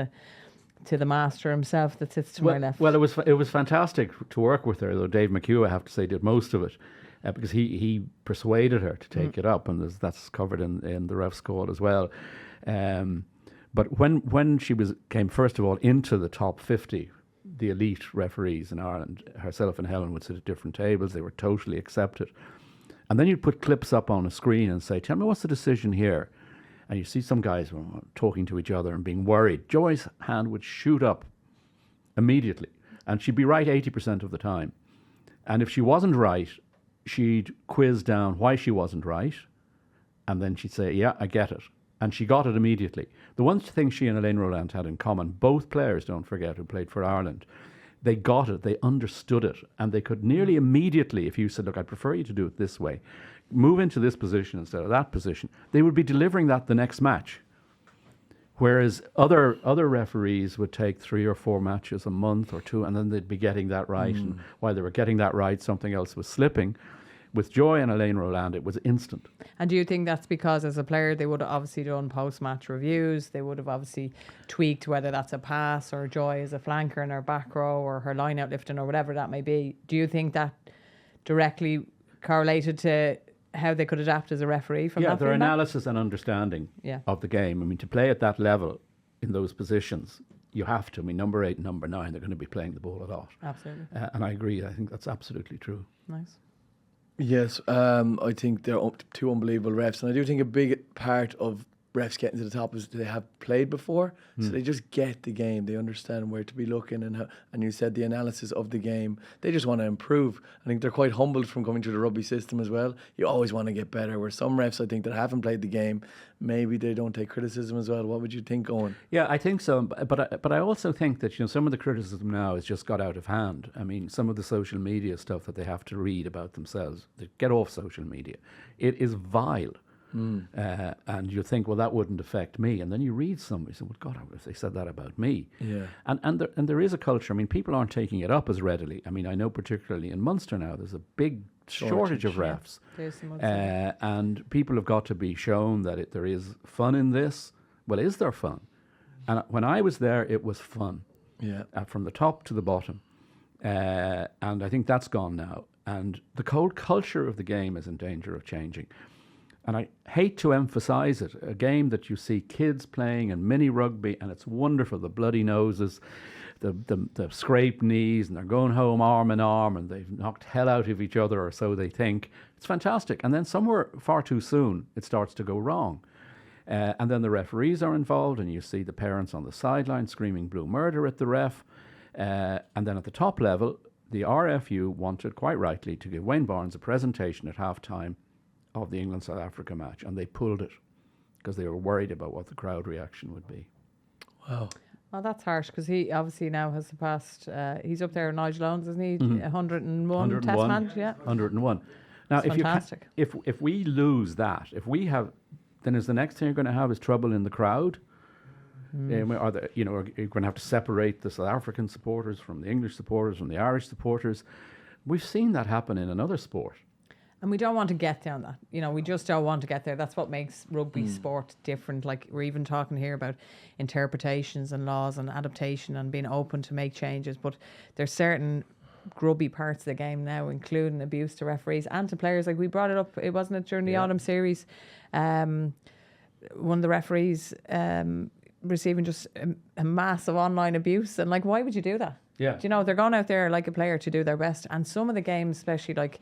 the master himself that sits to my left. Well, it was fantastic to work with her, though Dave McHugh, I have to say, did most of it because he persuaded her to take it up, and that's covered in the ref's call as well. But when she came first of all into the top 50, the elite referees in Ireland, herself and Helen would sit at different tables. They were totally accepted. And then you'd put clips up on a screen and say, tell me what's the decision here? And you see some guys talking to each other and being worried. Joy's hand would shoot up immediately, and she'd be right 80% of the time. And if she wasn't right, she'd quiz down why she wasn't right, and then she'd say, yeah, I get it. And she got it immediately. The one thing she and Elaine Roland had in common, both players, don't forget, who played for Ireland, they got it, they understood it, and they could nearly immediately, if you said, look, I prefer you to do it this way, move into this position instead of that position, they would be delivering that the next match. Whereas other referees would take 3 or 4 matches a month or 2, and then they'd be getting that right. And while they were getting that right, something else was slipping. With Joy and Elaine Roland, it was instant. And do you think that's because as a player they would have obviously done post-match reviews, they would have obviously tweaked whether that's a pass or Joy as a flanker in her back row or her line-out lifting or whatever that may be? Do you think that directly correlated to how they could adapt as a referee from that their feedback? analysis and understanding of the game. I mean, to play at that level in those positions, you have to. I mean, number 8 and number 9, they're going to be playing the ball a lot. Absolutely. And I agree. I think that's absolutely true. Nice. Yes, I think they're two unbelievable refs, and I do think a big part of refs getting to the top is they have played before, so they just get the game. They understand where to be looking and you said the analysis of the game. They just want to improve. I think they're quite humbled from coming through the rugby system as well. You always want to get better. Where some refs, I think, that haven't played the game, maybe they don't take criticism as well. What would you think, Owen? Yeah, I think so. But I also think that some of the criticism now has just got out of hand. I mean, some of the social media stuff that they have to read about themselves. They get off social media. It is vile. And you think, well, that wouldn't affect me, and then you read somebody, say, well, God, if they said that about me. Yeah. And there is a culture. I mean, people aren't taking it up as readily. I mean, I know particularly in Munster now, there's a big shortage of refs, and people have got to be shown that there is fun in this. Well, is there fun? And when I was there, it was fun. Yeah. From the top to the bottom, and I think that's gone now. And the whole culture of the game is in danger of changing. And I hate to emphasise it, a game that you see kids playing in mini rugby, and it's wonderful, the bloody noses, the scraped knees, and they're going home arm in arm, and they've knocked hell out of each other, or so they think. It's fantastic. And then somewhere far too soon, it starts to go wrong. And then the referees are involved, and you see the parents on the sideline screaming blue murder at the ref. And then at the top level, the RFU wanted, quite rightly, to give Wayne Barnes a presentation at half-time of the England-South Africa match, and they pulled it because they were worried about what the crowd reaction would be. Wow. Well, that's harsh because he obviously now has surpassed, he's up there, Nigel Owens, isn't he? 101 test match, yeah. 101. Now, That's fantastic. if we lose that, then is the next thing you're going to have is trouble in the crowd? Are you going to have to separate the South African supporters from the English supporters, from the Irish supporters? We've seen that happen in another sport. And we don't want to get down that. We just don't want to get there. That's what makes rugby sport different. Like, we're even talking here about interpretations and laws and adaptation and being open to make changes. But there's certain grubby parts of the game now, including abuse to referees and to players. Like, we brought it up, it wasn't it during the autumn series? One of the referees receiving just a massive online abuse. And, like, why would you do that? Yeah. They're going out there like a player to do their best. And some of the games, especially like,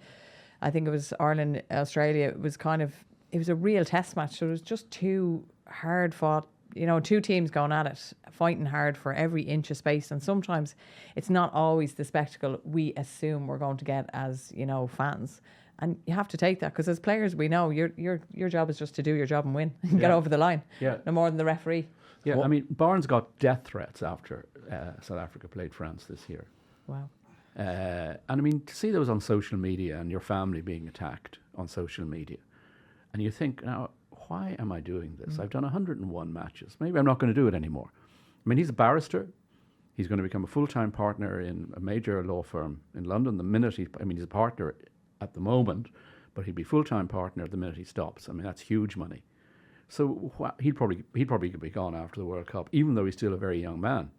I think it was Ireland, Australia, it was a real test match. So it was just two hard fought, two teams going at it, fighting hard for every inch of space. And sometimes it's not always the spectacle we assume we're going to get as, fans. And you have to take that because as players, we know your job is just to do your job and win and get over the line. Yeah. No more than the referee. Yeah, I mean, Barnes got death threats after South Africa played France this year. Wow. And I mean, to see those on social media and your family being attacked on social media, and you think, now, why am I doing this? I've done 101 matches. Maybe I'm not going to do it anymore. I mean, he's a barrister. He's going to become a full-time partner in a major law firm in London the minute he's a partner at the moment, but he'd be full-time partner the minute he stops. I mean, that's huge money. So he'd probably be gone after the World Cup, even though he's still a very young man.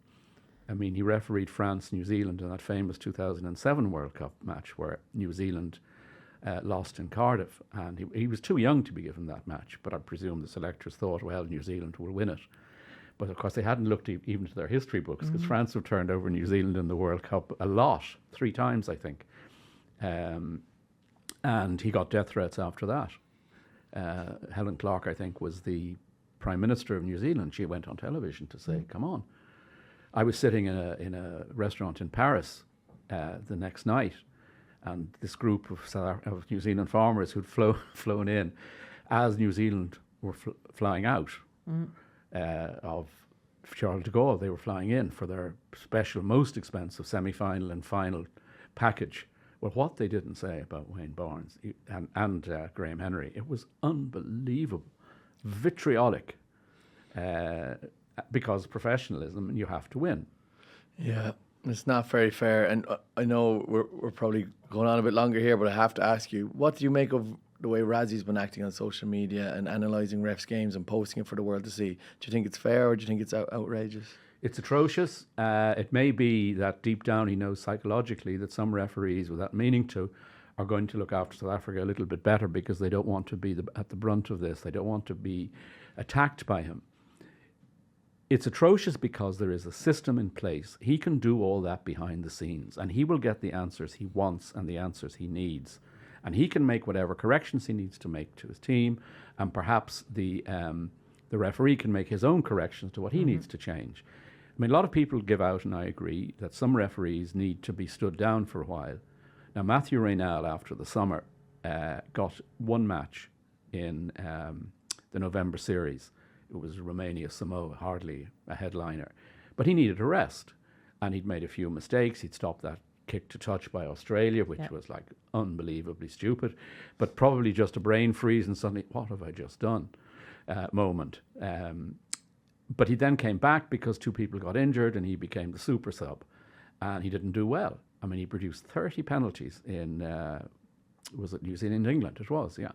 I mean, he refereed France, New Zealand in that famous 2007 World Cup match where New Zealand lost in Cardiff. And he was too young to be given that match, but I presume the selectors thought, well, New Zealand will win it. But of course, they hadn't looked even to their history books because France have turned over New Zealand in the World Cup a lot, 3 times, I think. And he got death threats after that. Helen Clark, I think, was the Prime Minister of New Zealand. She went on television to say, come on. I was sitting in a restaurant in Paris the next night, and this group of New Zealand farmers who'd flown in as New Zealand were flying out of Charles de Gaulle. They were flying in for their special, most expensive semi-final and final package. Well, what they didn't say about Wayne Barnes and Graham Henry, it was unbelievable, vitriolic. Because professionalism, you have to win. Yeah, it's not very fair. And I know we're probably going on a bit longer here, but I have to ask you, what do you make of the way Razzie's been acting on social media and analysing refs' games and posting it for the world to see? Do you think it's fair or do you think it's outrageous? It's atrocious. It may be that deep down he knows psychologically that some referees, without meaning to, are going to look after South Africa a little bit better because they don't want to be at the brunt of this. They don't want to be attacked by him. It's atrocious because there is a system in place. He can do all that behind the scenes, and he will get the answers he wants and the answers he needs. And he can make whatever corrections he needs to make to his team, and perhaps the The referee can make his own corrections to what he needs to change. I mean, a lot of people give out, and I agree, that some referees need to be stood down for a while. Now, Matthew Raynell, after the summer, got one match in the November series. It was Romania-Samoa, hardly a headliner. But he needed a rest, and he'd made a few mistakes. He'd stopped that kick to touch by Australia, which was like unbelievably stupid, but probably just a brain freeze and suddenly, what have I just done moment. But he then came back because 2 people got injured and he became the super sub, and he didn't do well. I mean, he produced 30 penalties in, was it New Zealand, England? It was, yeah.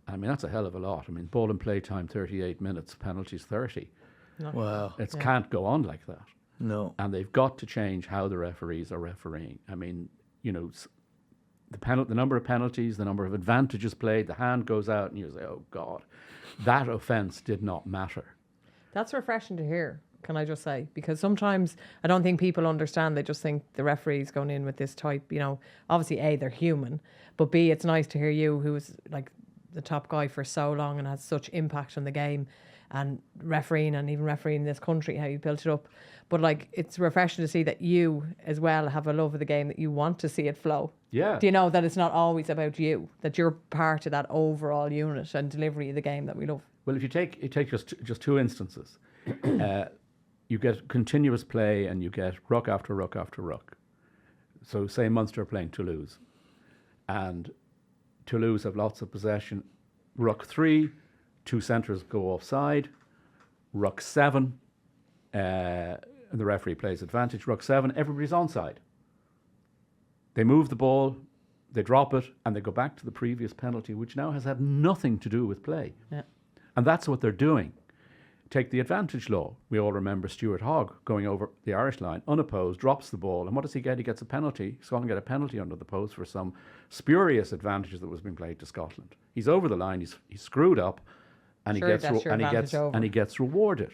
I mean, that's a hell of a lot. I mean, ball and play time 38 minutes, penalties 30. Wow. It can't go on like that. No. And they've got to change how the referees are refereeing. I mean, you know, the number of penalties, the number of advantages played, the hand goes out and you say, oh God, that offence did not matter. That's refreshing to hear, can I just say? Because sometimes I don't think people understand. They just think the referee's going in with this type, you know, obviously A, they're human, but B, it's nice to hear you, who was like the top guy for so long and has such impact on the game and refereeing, and even refereeing this country, how you built it up. But like, it's refreshing to see that you as well have a love of the game, that you want to see it flow. Yeah. Do you know that it's not always about you, that you're part of that overall unit and delivery of the game that we love? Well, if you take just 2 instances, you get continuous play and you get ruck after ruck after ruck. So say Munster are playing Toulouse, and Toulouse have lots of possession. Ruck 3, 2 centres go offside. Ruck 7, and the referee plays advantage. Ruck 7, everybody's onside. They move the ball, they drop it, and they go back to the previous penalty, which now has had nothing to do with play. Yeah. And that's what they're doing. Take the advantage law. We all remember Stuart Hogg going over the Irish line, unopposed, drops the ball, and what does he get? He gets a penalty. He's going to get a penalty under the post for some spurious advantage that was being played to Scotland. He's over the line. He's screwed up, and Sure, he gets rewarded.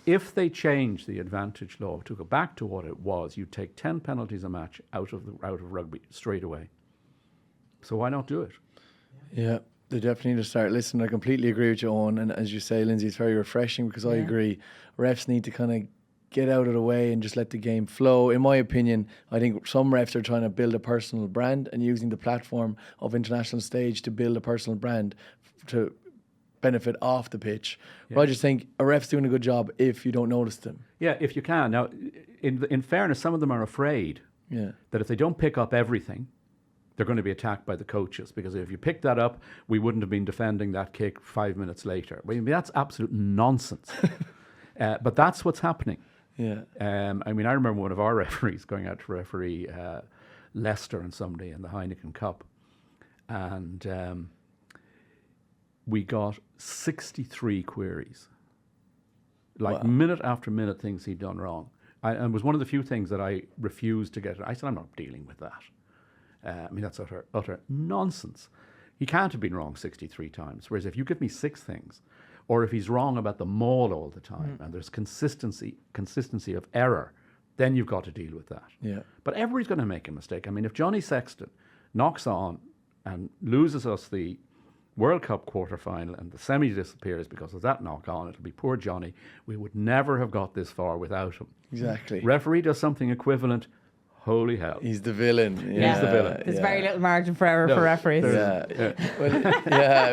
If they change the advantage law to go back to what it was, you take 10 penalties a match out of rugby straight away. So why not do it? Yeah. They definitely need to start listening. I completely agree with you, Owen. And as you say, Lindsay, it's very refreshing, because I agree. Refs need to kind of get out of the way and just let the game flow. In my opinion, I think some refs are trying to build a personal brand and using the platform of international stage to build a personal brand to benefit off the pitch. Yeah. But I just think a ref's doing a good job if you don't notice them. Yeah, if you can. Now, in fairness, some of them are afraid that if they don't pick up everything, they're going to be attacked by the coaches, because if you picked that up, we wouldn't have been defending that kick 5 minutes later. I mean, that's absolute nonsense. But that's what's happening. Yeah. I mean, I remember one of our referees going out to referee Leicester and somebody in the Heineken Cup, and we got 63 queries, like minute after minute, things he'd done wrong. And it was one of the few things that I refused to get. I said, I'm not dealing with that. I mean, that's utter nonsense. He can't have been wrong 63 times. Whereas if you give me 6 things, or if he's wrong about the maul all the time, and there's consistency of error, then you've got to deal with that. Yeah. But everybody's going to make a mistake. I mean, if Johnny Sexton knocks on and loses us the World Cup quarter-final and the semi disappears because of that knock on, it'll be poor Johnny. We would never have got this far without him. Exactly. Referee does something equivalent. Holy hell. He's the villain. He's the villain. There's very little margin for error for referees. Well,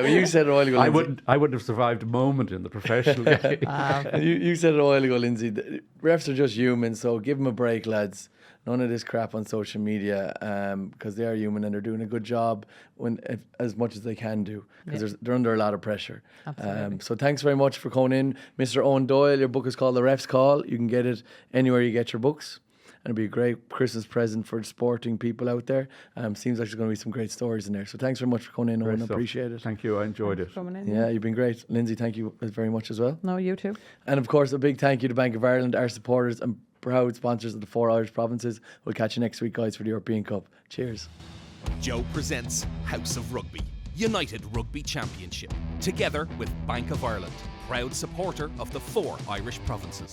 you said it a while ago, Lindsay. I wouldn't have survived a moment in the professional game. You said it a while ago, Lindsay. Refs are just human, so give them a break, lads. None of this crap on social media, because they are human and they're doing a good job as much as they can do, because they're under a lot of pressure. Absolutely. So thanks very much for coming in, Mr. Owen Doyle. Your book is called The Ref's Call. You can get it anywhere you get your books. And it'll be a great Christmas present for sporting people out there. Seems like there's going to be some great stories in there. So thanks very much for coming in, Owen. I appreciate it. Thank you. I enjoyed it. Yeah, you've been great. Lindsay, thank you very much as well. No, you too. And of course, a big thank you to Bank of Ireland, our supporters and proud sponsors of the 4 Irish provinces. We'll catch you next week, guys, for the European Cup. Cheers. Joe presents House of Rugby, United Rugby Championship, together with Bank of Ireland, proud supporter of the 4 Irish provinces.